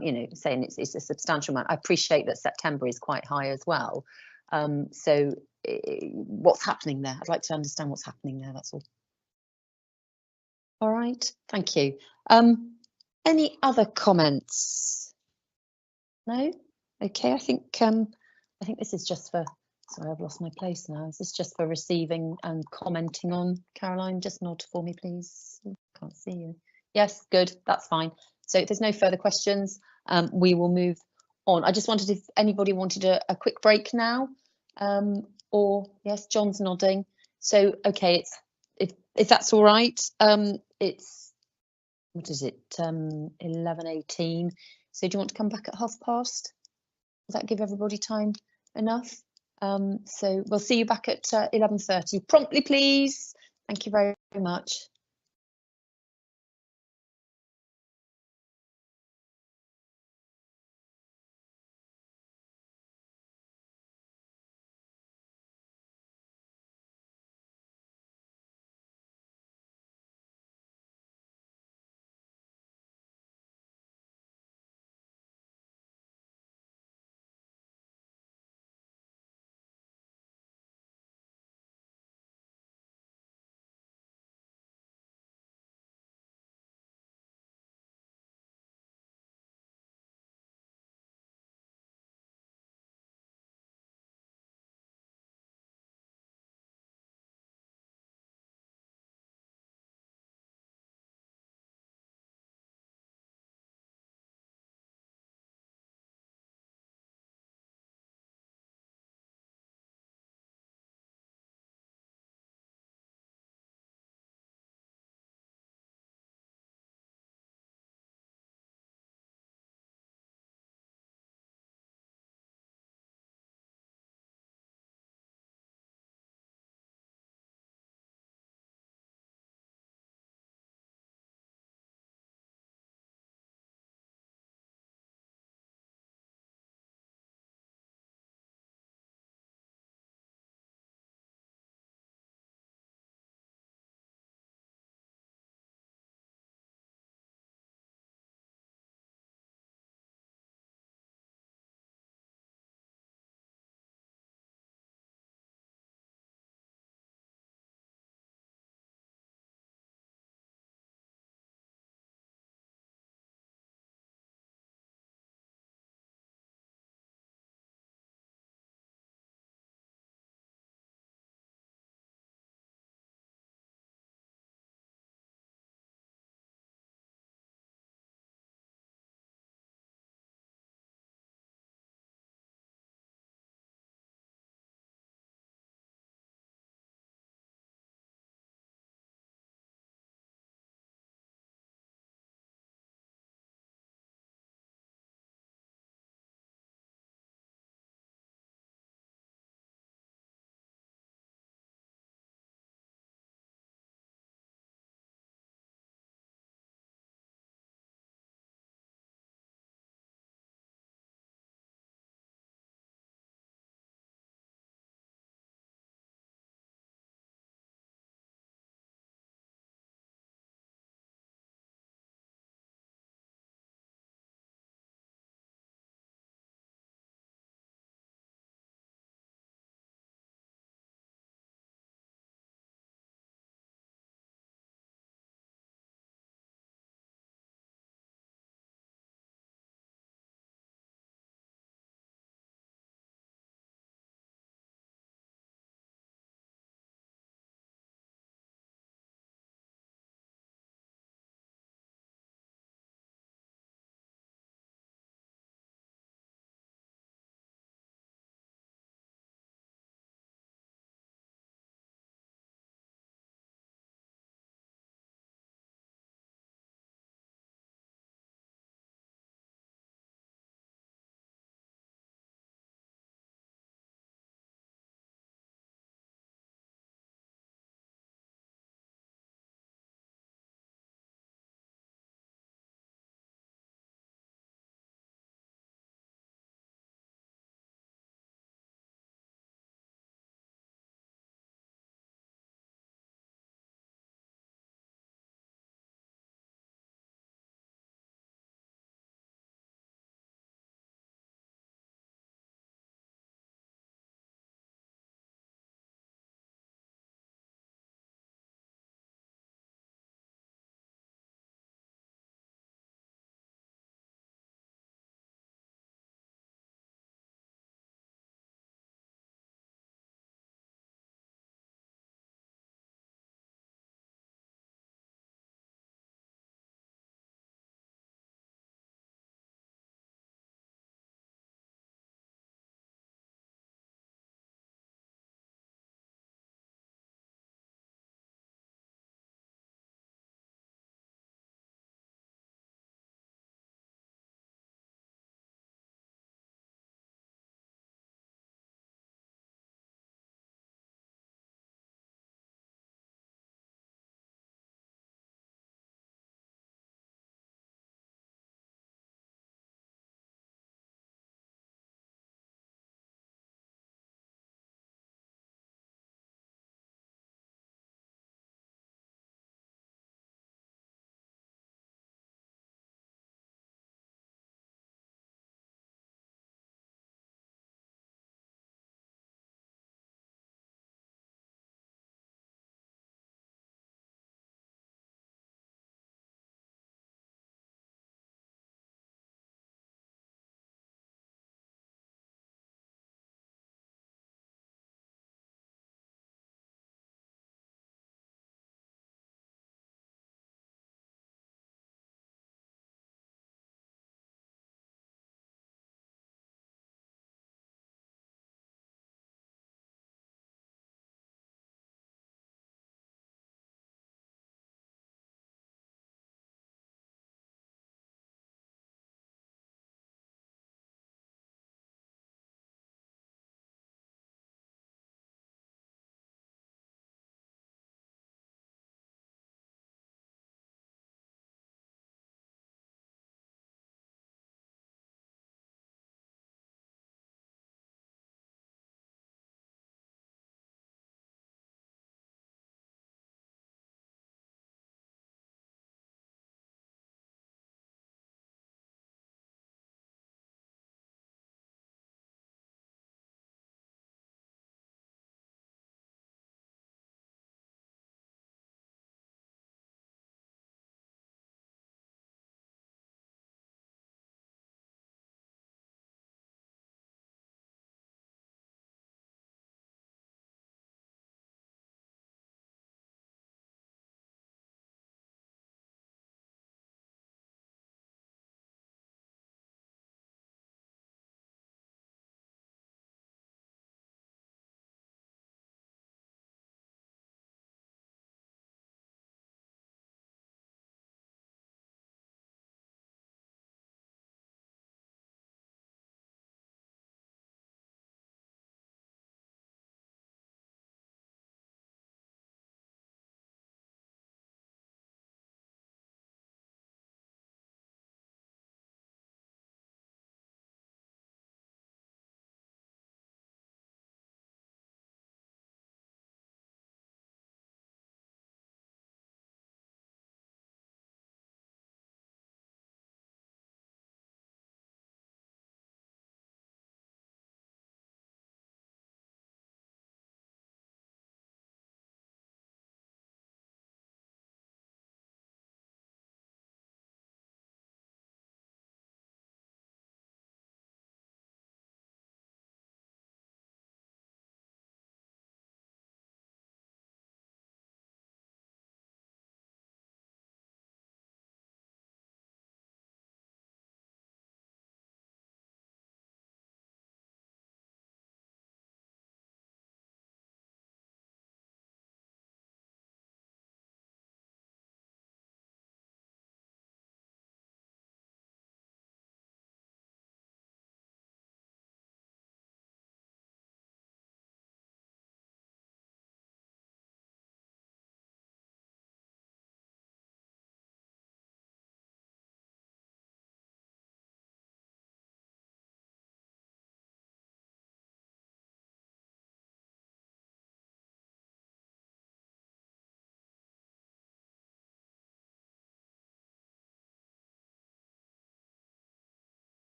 [SPEAKER 1] You know, saying it's a substantial amount. I appreciate that September is quite high as well. So what's happening there? I'd like to understand what's happening there, that's all. All right, thank you. Any other comments? No? Okay, I think this is just for, sorry, I've lost my place now. Is this just for receiving and commenting on? Caroline, just nod for me, please. Can't see you. Yes, good, that's fine. So if there's no further questions, we will move on. I just wondered if anybody wanted a quick break now, or yes, John's nodding. So okay, if that's all right, it's, what is it, 11:18. So do you want to come back at past? Does that give everybody time enough? So we'll see you back at 11:30 promptly, please. Thank you very much.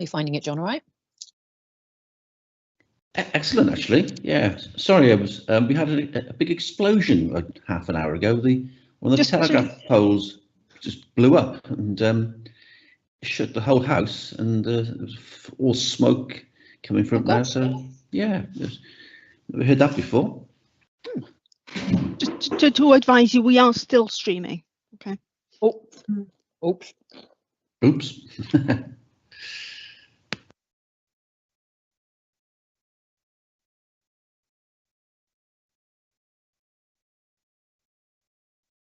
[SPEAKER 1] you finding it, John, all right?
[SPEAKER 2] Excellent, actually. Yeah. Sorry, I was. We had a big explosion half an hour ago. One of the telegraph poles just blew up and shut the whole house, and there was all smoke coming from it now. So yeah, never heard that before.
[SPEAKER 3] Just to advise you, we are still streaming. Okay.
[SPEAKER 1] Oh, oops.
[SPEAKER 2] Oops.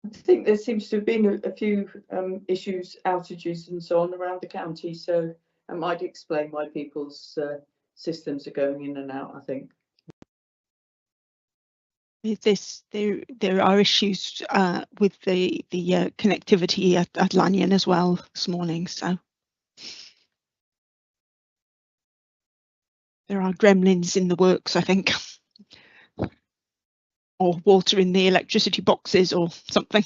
[SPEAKER 9] I think there seems to have been a few issues, outages and so on around the county, so that might explain why people's systems are going in and out, I think.
[SPEAKER 3] There are issues with the connectivity at Lanyon as well this morning, so there are gremlins in the works, I think, or water in the electricity boxes or something.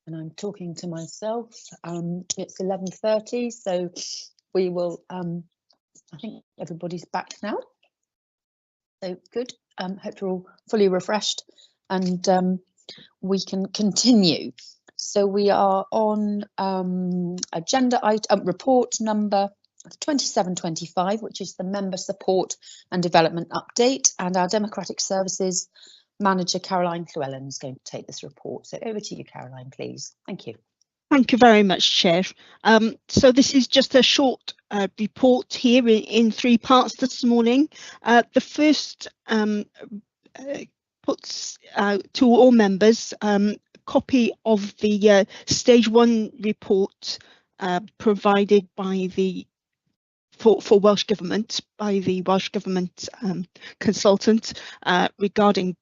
[SPEAKER 1] And I'm talking to myself. It's 11:30, so we will. I think everybody's back now. So good. Hope you're all fully refreshed, and we can continue. So we are on agenda item report number 2725, which is the member support and development update, and our democratic services manager Caroline Llewellyn is going to take this report. So over to you, Caroline, please. Thank you.
[SPEAKER 3] Thank you very much, Chair. So this is just a short report here in 3 parts this morning. The first puts to all members a copy of the stage 1 report provided by the for Welsh Government by the Welsh Government consultant regarding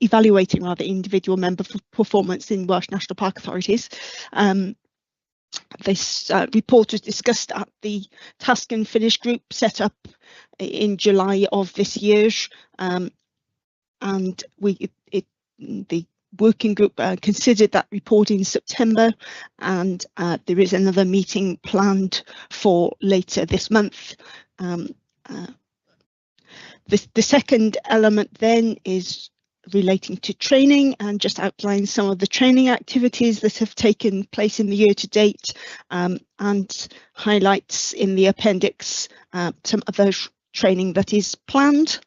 [SPEAKER 3] evaluating individual member performance in Welsh National Park authorities. This report was discussed at the Task and Finish group set up in July of this year, and the working group considered that report in September, and there is another meeting planned for later this month. The second element then is relating to training, and just outline some of the training activities that have taken place in the year to date, and highlights in the appendix some other training that is planned.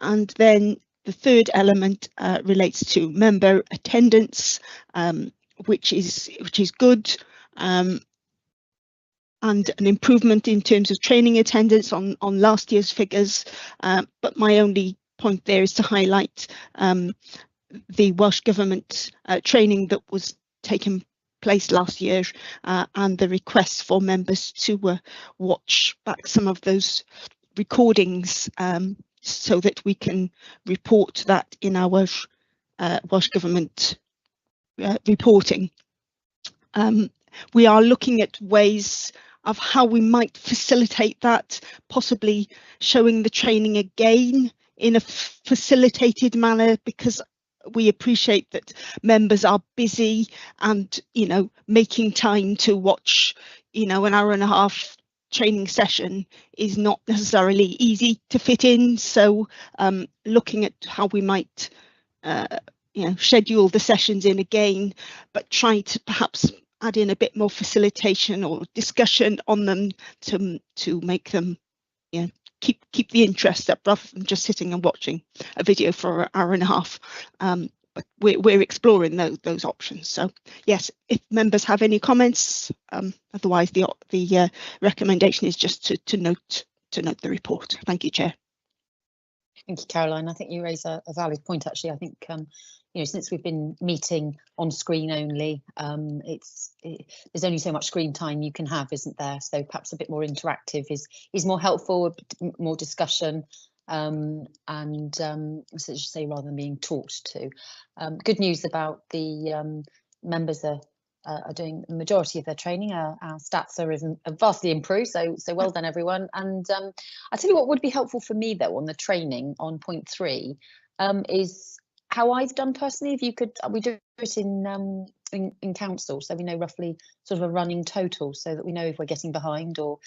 [SPEAKER 3] And then the third element relates to member attendance, which is good, and an improvement in terms of training attendance on last year's figures. But my only point there is to highlight the Welsh Government training that was taken place last year, and the request for members to watch back some of those recordings, so that we can report that in our Welsh Government reporting. We are looking at ways of how we might facilitate that, possibly showing the training again in a facilitated manner, because we appreciate that members are busy, and making time to watch an hour and a half training session is not necessarily easy to fit in. So looking at how we might schedule the sessions in again, but try to perhaps add in a bit more facilitation or discussion on them to make them keep the interest up, rather than just sitting and watching a video for an hour and a half. But we're exploring those options. So yes, if members have any comments, otherwise the recommendation is just to note the report. Thank you, Chair.
[SPEAKER 1] Thank you, Caroline. I think you raise a valid point, actually. I think since we've been meeting on screen only, there's only so much screen time you can have, isn't there? So perhaps a bit more interactive is more helpful, more discussion, and so to say, rather than being talked to. Good news about the members are are doing the majority of their training. Our stats are vastly improved, so well done everyone. And I tell you what would be helpful for me though on the training on point 3 is how I've done personally. If you could, we do it in council, so we know roughly sort of a running total, so that we know if we're getting behind, or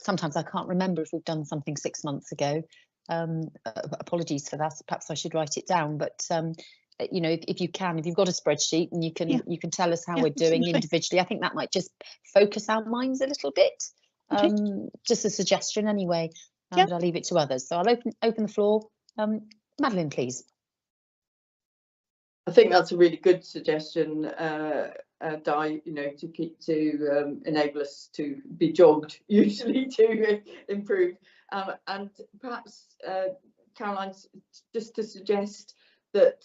[SPEAKER 1] sometimes I can't remember if we've done something 6 months ago. Apologies for that. Perhaps I should write it down, but you know, if you've got a spreadsheet and you can tell us how we're doing individually, I think that might just focus our minds a little bit. Just a suggestion anyway, but I'll leave it to others. So I'll open the floor. Madeline, please.
[SPEAKER 9] I think that's a really good suggestion, Di, you know, to enable us to be jogged usually to improve. And perhaps, Caroline, just to suggest that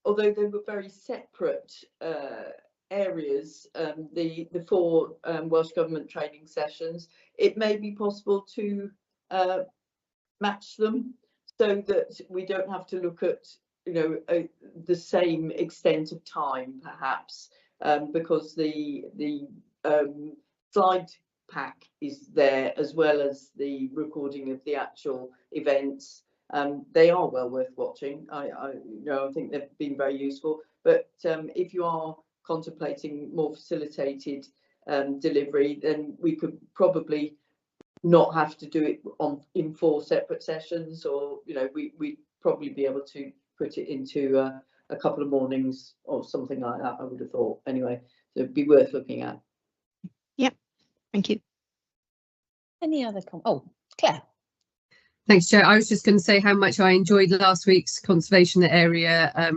[SPEAKER 9] although they were very separate areas, the 4 Welsh Government training sessions, it may be possible to match them so that we don't have to look at, you know, the same extent of time, perhaps, because the slide pack is there as well as the recording of the actual events. They are well worth watching. I think they've been very useful. But if you are contemplating more facilitated delivery, then we could probably not have to do it in 4 separate sessions, or you know, we'd probably be able to put it into a couple of mornings or something like that, I would have thought. Anyway, so it'd be worth looking at.
[SPEAKER 3] Yep, thank you.
[SPEAKER 1] Any other oh, Claire.
[SPEAKER 4] Thanks, Chair. I was just going to say how much I enjoyed last week's conservation area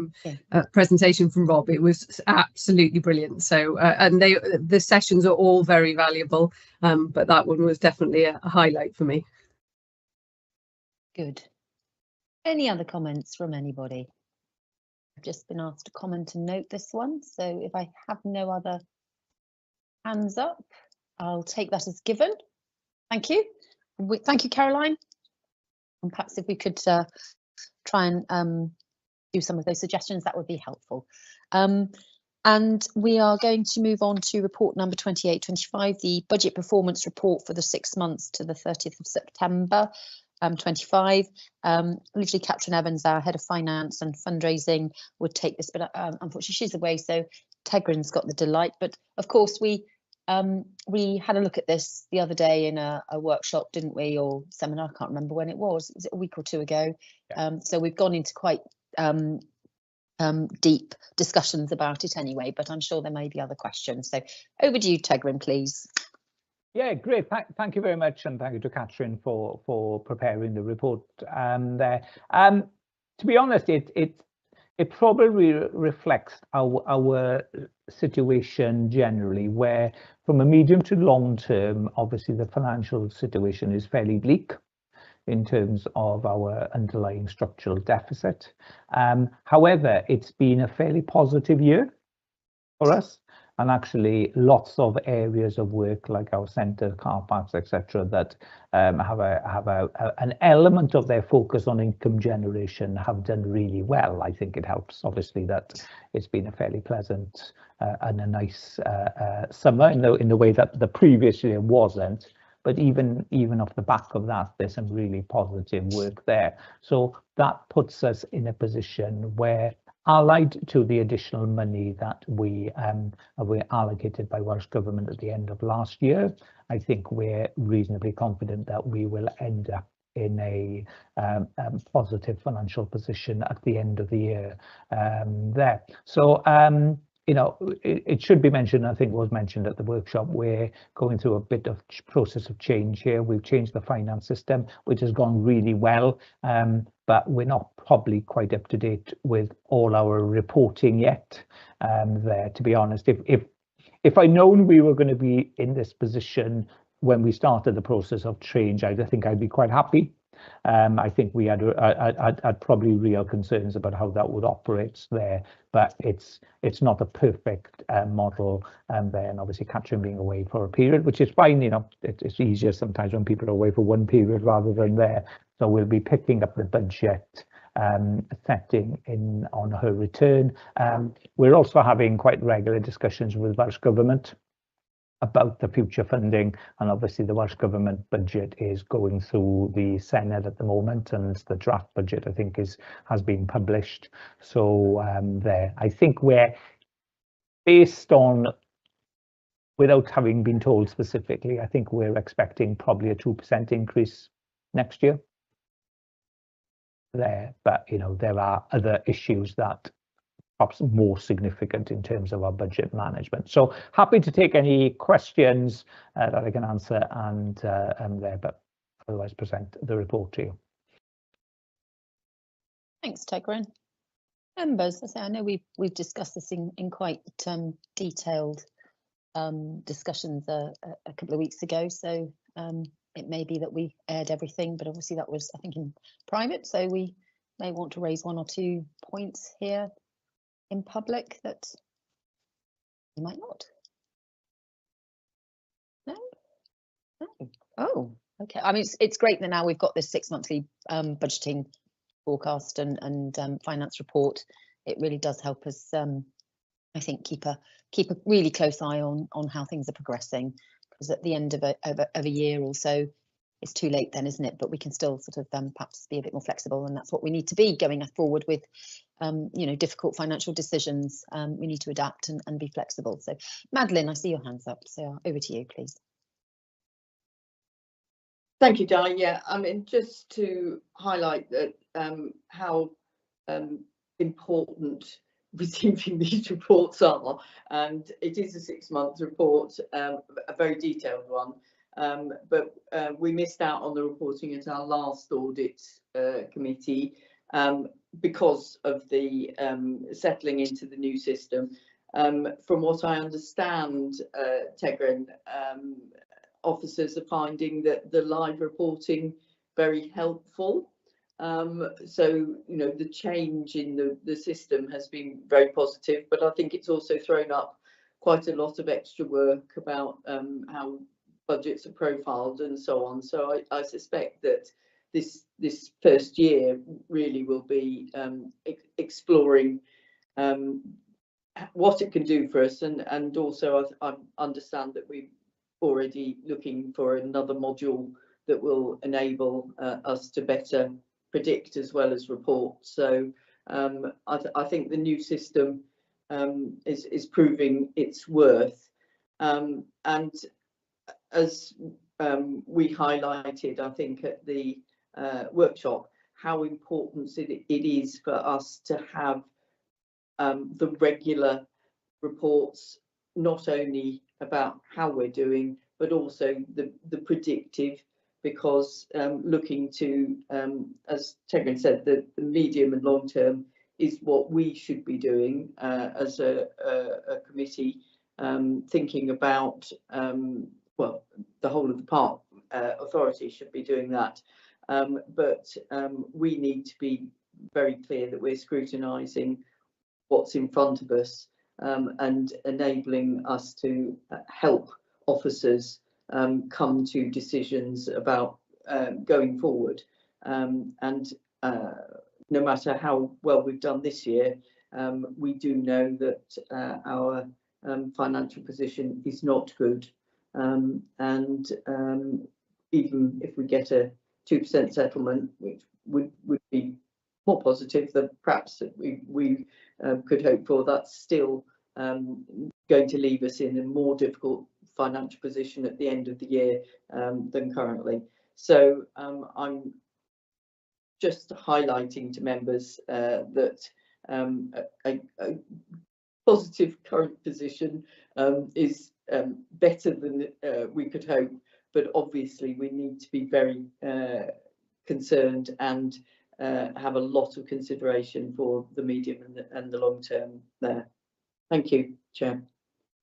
[SPEAKER 4] presentation from Rob. It was absolutely brilliant. So, and the sessions are all very valuable, but that one was definitely a highlight for me.
[SPEAKER 1] Good. Any other comments from anybody? I've just been asked to comment and note this one. So if I have no other hands up, I'll take that as given. Thank you. Thank you, Caroline. And perhaps if we could try and do some of those suggestions, that would be helpful. And we are going to move on to report number 2825, the budget performance report for the 6 months to the 30th of September 25. Literally, Catherine Evans, our head of finance and fundraising, would take this, but unfortunately she's away, so Tegrin's got the delight. But of course, we had a look at this the other day in a workshop, didn't we, or seminar? I can't remember when it was. Was it a week or 2 ago? So we've gone into quite deep discussions about it anyway, but I'm sure there may be other questions. So over to you, Tegrin, please.
[SPEAKER 6] Yeah, great. Thank you very much, and thank you to Catherine for preparing the report. To be honest, it probably reflects our situation generally, where from a medium to long term, obviously the financial situation is fairly bleak in terms of our underlying structural deficit. However, it's been a fairly positive year for us, and actually lots of areas of work like our centre, car parks, etc., that have an element of their focus on income generation have done really well. I think it helps, obviously, that it's been a fairly pleasant and a nice summer in the way that the previous year wasn't. But even off the back of that, there's some really positive work there. So that puts us in a position where, allied to the additional money that we were allocated by Welsh Government at the end of last year, I think we're reasonably confident that we will end up in a positive financial position at the end of the year there. So, you know, it should be mentioned, I think was mentioned at the workshop, we're going through a bit of process of change here. We've changed the finance system, which has gone really well, but we're not probably quite up to date with all our reporting yet there, to be honest. If I'd known we were going to be in this position when we started the process of change, I think I'd be quite happy. I think we had probably real concerns about how that would operate there, but it's not a perfect model there, and obviously Catherine being away for a period, which is fine, you know, it's easier sometimes when people are away for one period rather than there. So we'll be picking up the budget setting in on her return. We're also having quite regular discussions with Welsh Government about the future funding, and obviously the Welsh Government budget is going through the Senedd at the moment, and the draft budget I think has been published. So there, I think we're based on, without having been told specifically, I think we're expecting probably a 2% increase next year there, but you know, there are other issues that perhaps more significant in terms of our budget management. So happy to take any questions that I can answer and there, but otherwise present the report to you.
[SPEAKER 1] Thanks, Tegrin. Members, I know we've discussed this in quite detailed discussions a couple of weeks ago, so it may be that we aired everything, but obviously that was, I think, in private, so we may want to raise one or two points here in public that you might not. No? No. Oh, okay. I mean, it's great that now we've got this 6-monthly budgeting forecast and finance report. It really does help us, I think, keep a really close eye on how things are progressing, because at the end of a year or so, it's too late then, isn't it? But we can still sort of perhaps be a bit more flexible, and that's what we need to be going forward with, you know, difficult financial decisions. We need to adapt and be flexible. So, Madeline, I see your hands up, so over to you, please.
[SPEAKER 9] Thank you, Di. Yeah, I mean, just to highlight that how important receiving these reports are, and it is a 6-month report, a very detailed one. But we missed out on the reporting at our last audit committee because of the settling into the new system. From what I understand, Tegrin, officers are finding that the live reporting very helpful. So, you know, the change in the system has been very positive, but I think it's also thrown up quite a lot of extra work about how budgets are profiled and so on. So I suspect that this first year really will be exploring what it can do for us, and also I understand that we're already looking for another module that will enable us to better predict as well as report. So I think the new system is proving its worth, and as we highlighted, I think at the workshop, how important it is for us to have the regular reports, not only about how we're doing, but also the predictive, because looking to, as Tegrin said, the medium and long term is what we should be doing as a committee, thinking about, well, the whole of the park authority should be doing that, but we need to be very clear that we're scrutinising what's in front of us, and enabling us to help officers come to decisions about going forward. And no matter how well we've done this year, we do know that our financial position is not good. And even if we get a 2% settlement, which would be more positive than perhaps that we could hope for, that's still going to leave us in a more difficult financial position at the end of the year than currently. So I'm just highlighting to members that a positive current position is better than we could hope, but obviously we need to be very concerned and have a lot of consideration for the medium and the long term there. Thank you, Chair.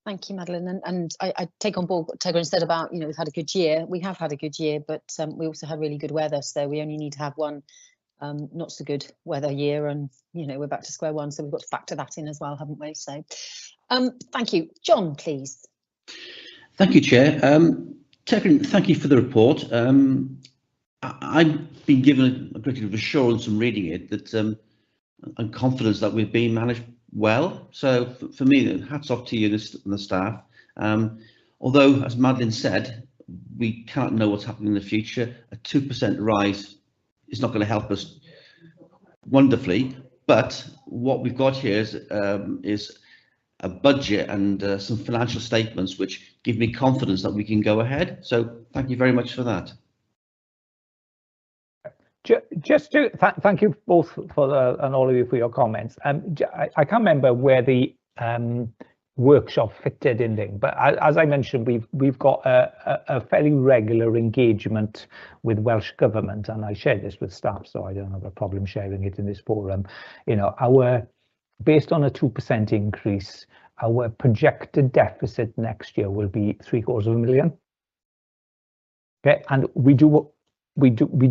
[SPEAKER 1] Thank you, Madeline. And I take on board what Tegrin said about, you know, we've had a good year. We have had a good year, but we also had really good weather. So we only need to have one not so good weather year, and, you know, we're back to square one. So we've got to factor that in as well, haven't we? So thank you. John, please.
[SPEAKER 2] Thank you, Chair. Tegrin, thank you for the report. I've been given a great deal of assurance from reading it that and confidence that we've been managed well. So for me, hats off to you and the staff. Although, as Madeline said, we can't know what's happening in the future. A 2% rise is not going to help us wonderfully, but what we've got here is a budget and some financial statements which give me confidence that we can go ahead. So thank you very much for that.
[SPEAKER 6] Just to thank you both for and all of you for your comments. I can't remember where the workshop fitted in, but as I mentioned, we've got a fairly regular engagement with Welsh Government, and I share this with staff, so I don't have a problem sharing it in this forum. You know, based on a 2% increase, our projected deficit next year will be £750,000. Okay, and we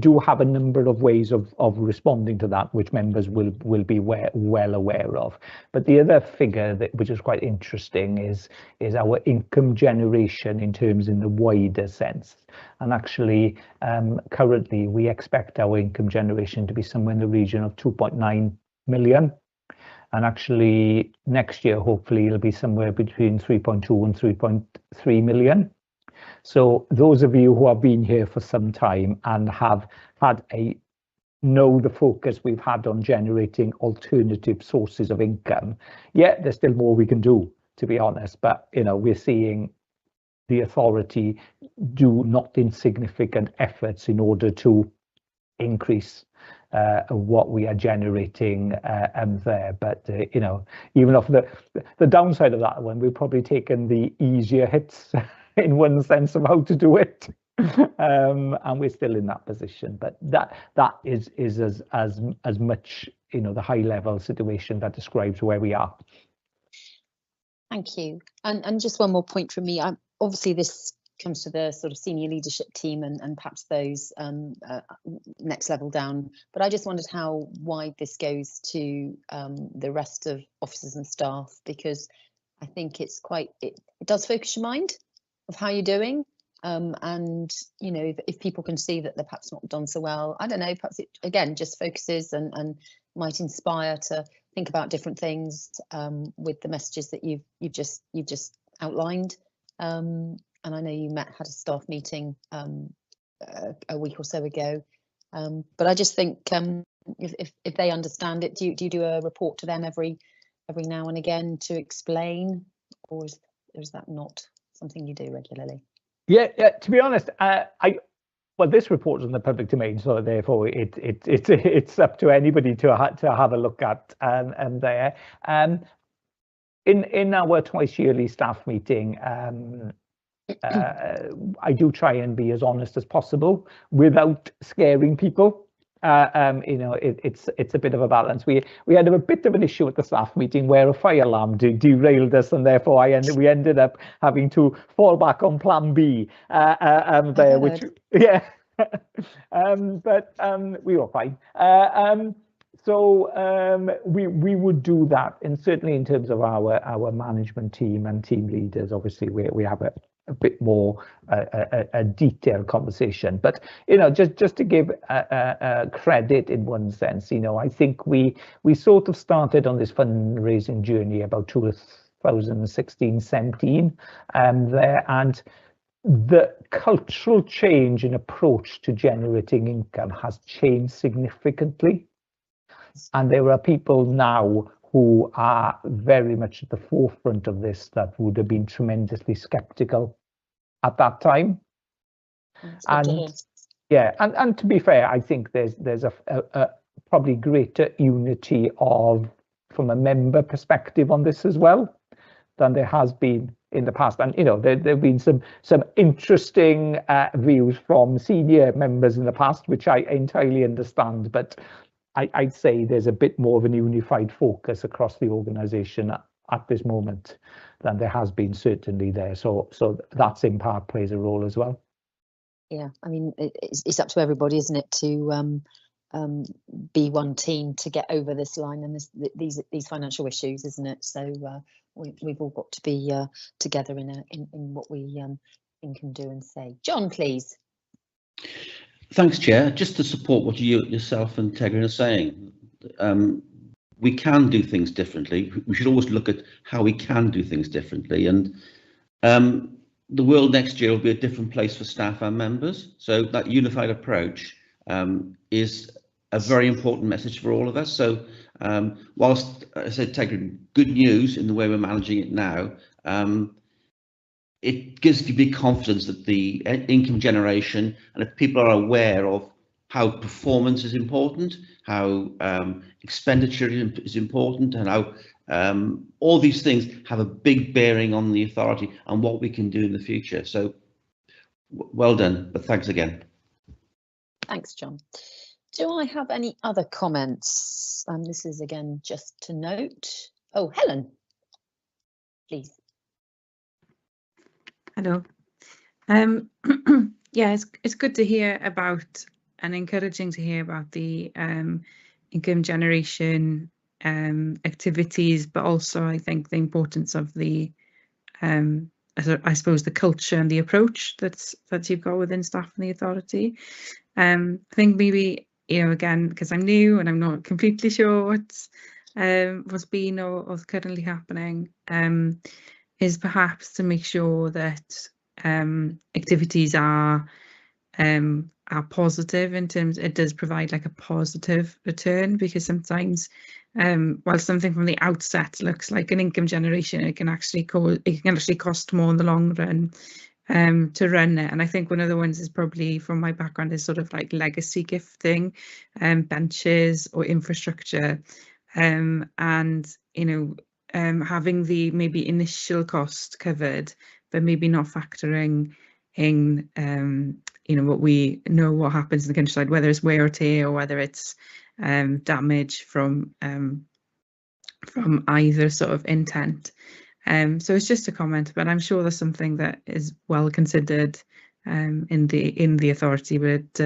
[SPEAKER 6] do have a number of ways of responding to that, which members will be well aware of. But the other figure which is quite interesting is our income generation in the wider sense. And actually, currently we expect our income generation to be somewhere in the region of 2.9 million. And actually next year, hopefully it'll be somewhere between 3.2 and 3.3 million. So those of you who have been here for some time and have had know the focus we've had on generating alternative sources of income, yeah, there's still more we can do, to be honest. But you know, we're seeing the authority do not insignificant efforts in order to increase what we are generating there. But you know, even off the downside of that one, we've probably taken the easier hits in one sense of how to do it, and we're still in that position. But that is as much, you know, the high level situation that describes where we are.
[SPEAKER 1] Thank you. And just one more point from me. Obviously this comes to the sort of senior leadership team and perhaps those next level down, but I just wondered how wide this goes to the rest of officers and staff, because I think it's it does focus your mind of how you're doing, and you know, if people can see that they're perhaps not done so well, I don't know, perhaps it again just focuses and might inspire to think about different things with the messages that you've just outlined. And I know you had a staff meeting a week or so ago, but I just think if they understand it, do you do a report to them every now and again to explain, or is that not something you do regularly? Yeah,
[SPEAKER 6] to be honest, well, this report is in the public domain, so therefore it's up to anybody to have a look at and there. In our twice yearly staff meeting, I do try and be as honest as possible without scaring people. You know, it's a bit of a balance. We had a bit of an issue at the staff meeting where a fire alarm derailed us, and therefore we ended up having to fall back on plan B there, which yeah. But we were fine. So we would do that, and certainly in terms of our management team and team leaders, obviously we have a bit more a detailed conversation. But you know, just to give credit in one sense, you know, I think we sort of started on this fundraising journey about 2016-17 there, and the cultural change in approach to generating income has changed significantly, and there are people now who are very much at the forefront of this that would have been tremendously skeptical at that time. And yeah, and to be fair, I think there's a probably greater unity from a member perspective on this as well than there has been in the past. And you know, there've been some interesting views from senior members in the past, which I entirely understand, but I'd say there's a bit more of an unified focus across the organisation at this moment than there has been certainly there. So that's in part plays a role as well. Yeah, I mean, it's up to everybody, isn't it, to be one team to get over this line and these financial issues, isn't it? So we've all got to be together in what we think and do and say. John, please.
[SPEAKER 2] Thanks, Chair. Just to support what yourself and Tegrin are saying, we can do things differently. We should always look at how we can do things differently. And the world next year will be a different place for staff and members. So that unified approach is a very important message for all of us. So whilst I said Tegrin, good news in the way we're managing it now, it gives you big confidence that the income generation, and if people are aware of how performance is important, how expenditure is important, and how all these things have a big bearing on the authority and what we can do in the future. So well done, but thanks again.
[SPEAKER 1] Thanks, John. Do I have any other comments? This is again just to note. Oh, Helen, please.
[SPEAKER 10] Hello. Yeah, it's good to hear about and encouraging to hear about the income generation activities, but also I think the importance of the I suppose the culture and the approach that you've got within staff and the authority. I think maybe, you know, again, because I'm new and I'm not completely sure what's been or what's currently happening, is perhaps to make sure that activities are positive in terms, it does provide like a positive return, because sometimes while something from the outset looks like an income generation, it can actually cost more in the long run to run it. And I think one of the ones is probably, from my background, is sort of like legacy gifting, benches or infrastructure, and you know, having the maybe initial cost covered, but maybe not factoring in you know, what happens in the countryside, whether it's wear or tear or whether it's damage from either sort of intent. So it's just a comment, but I'm sure there's something that is well considered in the authority, but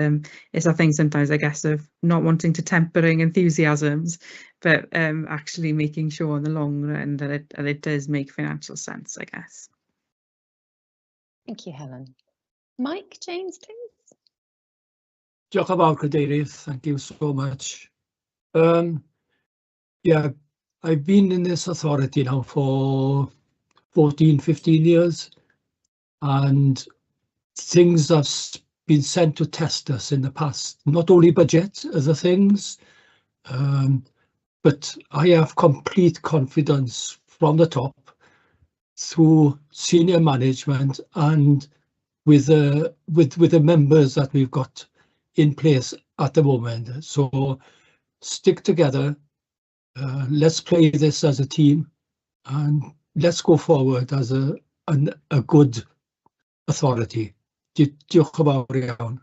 [SPEAKER 10] it's a thing sometimes, I guess, of not wanting to tempering enthusiasms, but actually making sure in the long run that it does make financial sense, I guess.
[SPEAKER 1] Thank you, Helen. Mike, James, please.
[SPEAKER 5] Diolch yn fawr, Cadeirydd. Thank you so much. Yeah, I've been in this authority now for 14, 15 years, and things have been sent to test us in the past, not only budget, other things, but I have complete confidence from the top through senior management and with the members that we've got in place at the moment. So stick together, let's play this as a team, and let's go forward as a good authority. Diolch yn fawr iawn.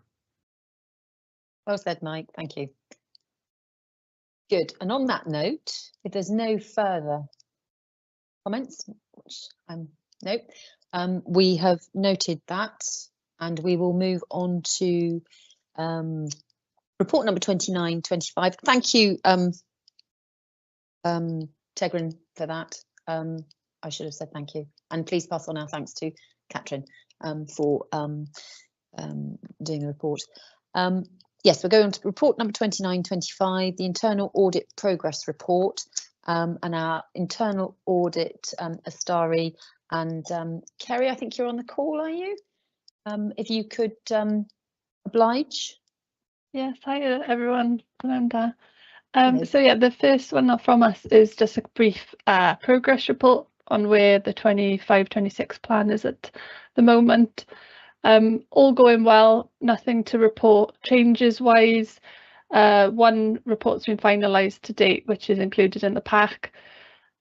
[SPEAKER 1] Well said, Mike. Thank you. Good. And on that note, if there's no further comments, which we have noted that, and we will move on to report number 29/25. Thank you, Tegrin, for that. I should have said thank you, and please pass on our thanks to Catherine for doing the report. Yes, we're going to report number 29/25, the internal audit progress report, and our internal audit Astari and Kerry, I think you're on the call, are you? If you could oblige.
[SPEAKER 12] Yes, hi everyone. So yeah, the first one from us is just a brief progress report on where the 25/26 plan is at the moment. All going well, nothing to report changes wise. One report's been finalised to date, which is included in the pack,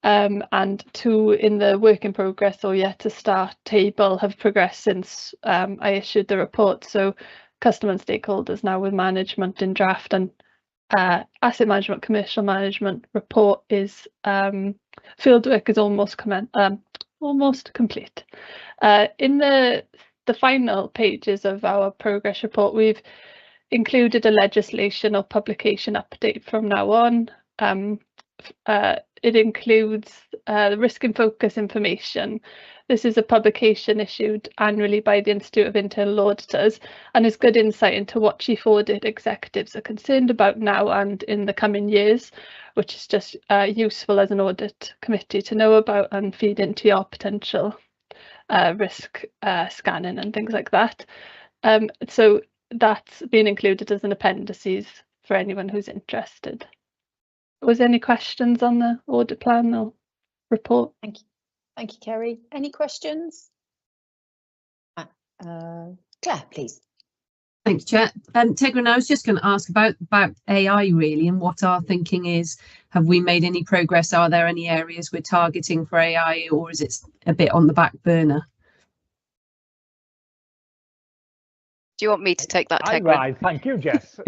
[SPEAKER 12] and two in the work in progress or yet to start table have progressed since I issued the report. So customer and stakeholders now with management in draft, and asset management, commercial management report is fieldwork is almost complete. In the final pages of our progress report, we've included a legislation or publication update from now on. it includes the risk in focus information. This is a publication issued annually by the Institute of Internal Auditors and is good insight into what chief audit executives are concerned about now and in the coming years, which is just useful as an audit committee to know about and feed into your potential risk scanning and things like that. So that's been included as an appendices for anyone who's interested. Was there any questions on the audit plan or report?
[SPEAKER 1] Thank you, Kerry. Any questions? Claire, please.
[SPEAKER 4] Thanks, Chair. Tegrin, I was just going to ask about AI really, and what our thinking is. Have we made any progress? Are there any areas we're targeting for AI, or is it a bit on the back burner?
[SPEAKER 11] Do you want me to take that, Tegrin?
[SPEAKER 6] Right, thank you, Jess.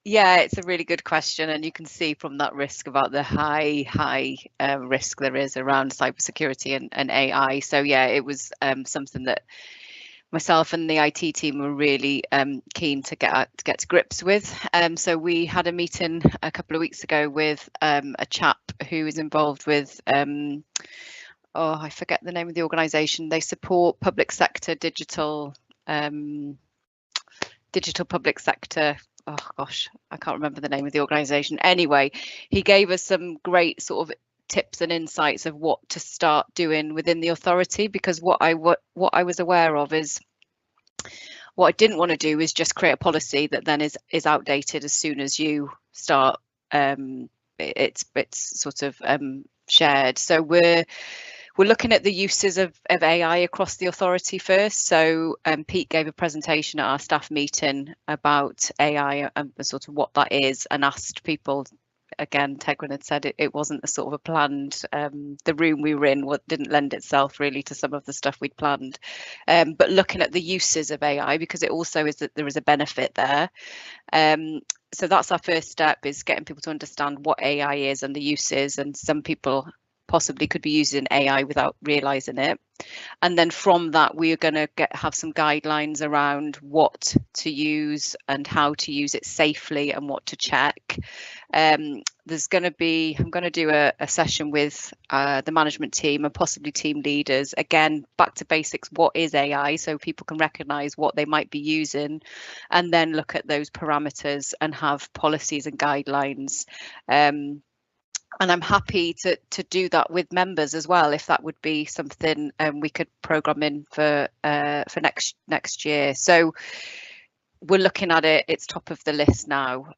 [SPEAKER 11] Yeah, it's a really good question, and you can see from that risk about the high risk there is around cybersecurity and AI. So yeah, it was something that myself and the IT team were really keen to get to grips with. So we had a meeting a couple of weeks ago with a chap who is involved with I forget the name of the organisation. They support public sector digital public sector. Oh gosh, I can't remember the name of the organisation. Anyway, he gave us some great sort of tips and insights of what to start doing within the authority, because what I was aware of is what I didn't want to do is just create a policy that then is outdated as soon as you start it's sort of shared. So we're looking at the uses of AI across the authority first. So Pete gave a presentation at our staff meeting about AI and sort of what that is, and asked people, again, Tegrin had said it wasn't a sort of a planned, the room we were in didn't lend itself really to some of the stuff we'd planned. But looking at the uses of AI, because it also is that there is a benefit there. So that's our first step, is getting people to understand what AI is and the uses, and some people possibly could be using AI without realizing it. And then from that, we are going to have some guidelines around what to use and how to use it safely and what to check. There's going to be, I'm going to do a session with the management team and possibly team leaders, again back to basics. What is AI, so people can recognize what they might be using, and then look at those parameters and have policies and guidelines. And I'm happy to do that with members as well, if that would be something we could programme in for next year. So we're looking at it; it's top of the list now.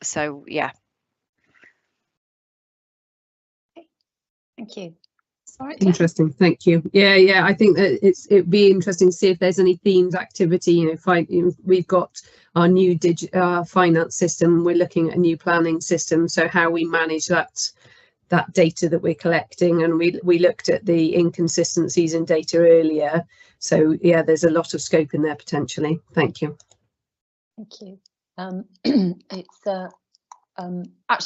[SPEAKER 11] So yeah.
[SPEAKER 1] Thank you. Sorry,
[SPEAKER 4] Interesting, thank you. Yeah, I think that it'd be interesting to see if there's any themes, activity. We've got our new finance system. We're looking at a new planning system. So how we manage that data that we're collecting, and we looked at the inconsistencies in data earlier. So yeah, there's a lot of scope in there potentially. Thank you.
[SPEAKER 1] Thank you. Actually,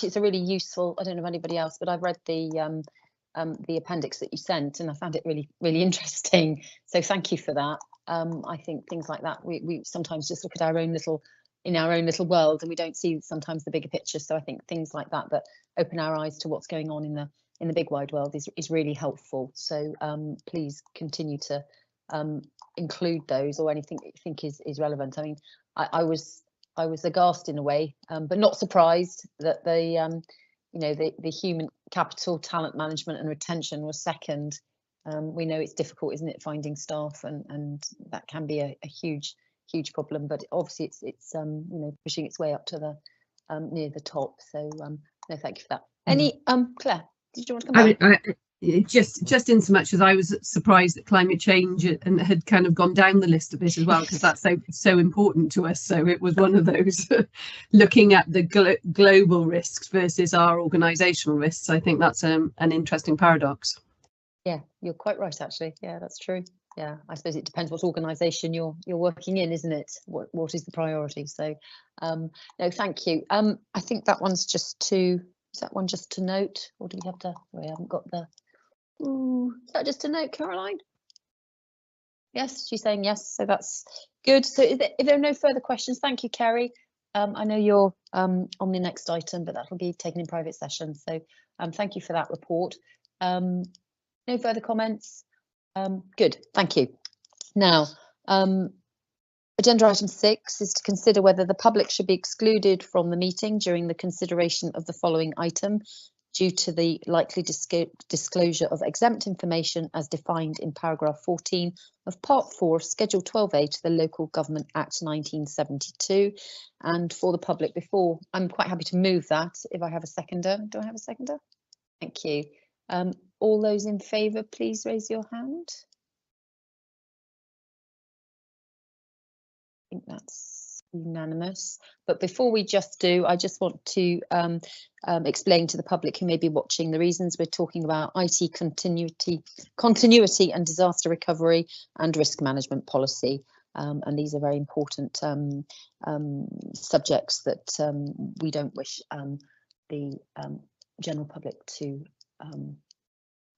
[SPEAKER 1] it's a really useful. I don't know if anybody else, but I've read the appendix that you sent, and I found it really interesting. So thank you for that. I think things like that, we sometimes just look at our own little world, and we don't see sometimes the bigger picture. So I think things like that open our eyes to what's going on in the big wide world is really helpful. So please continue to include those, or anything that you think is relevant. I mean, I was aghast in a way, but not surprised that the human capital, talent management and retention was second. We know it's difficult, isn't it, finding staff, and that can be a huge problem, but obviously it's pushing its way up to the near the top. So no, thank you for that. Any Claire, did you want to come back?
[SPEAKER 4] Just in so much as I was surprised that climate change and had kind of gone down the list a bit as well, because that's so important to us. So it was one of those looking at the global risks versus our organisational risks. I think that's an interesting paradox.
[SPEAKER 1] Yeah, you're quite right, actually. Yeah, that's true. Yeah, I suppose it depends what organisation you're working in, isn't it? What is the priority? So no, thank you. I think that one's just to note, or do we have to? We haven't got the. Is that just a note, Caroline? Yes, she's saying yes, so that's good. So if there are no further questions, thank you, Kerry. I know you're on the next item, but that will be taken in private session. So thank you for that report. No further comments. Good, thank you. Now, agenda item 6 is to consider whether the public should be excluded from the meeting during the consideration of the following item due to the likely disclosure of exempt information as defined in paragraph 14 of part 4 of schedule 12A to the Local Government Act 1972. And for the public, before, I'm quite happy to move that if I have a seconder. Do I have a seconder? Thank you. All those in favour, please raise your hand. I think that's unanimous. But before we just do, I just want to explain to the public who may be watching the reasons we're talking about IT continuity and disaster recovery and risk management policy. And these are very important subjects that we don't wish the general public to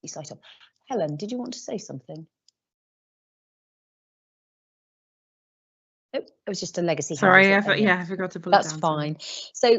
[SPEAKER 1] be sight of. Helen, did you want to say something? Nope, it was just a legacy.
[SPEAKER 10] Sorry, I forgot to pull it down.
[SPEAKER 1] That's fine. So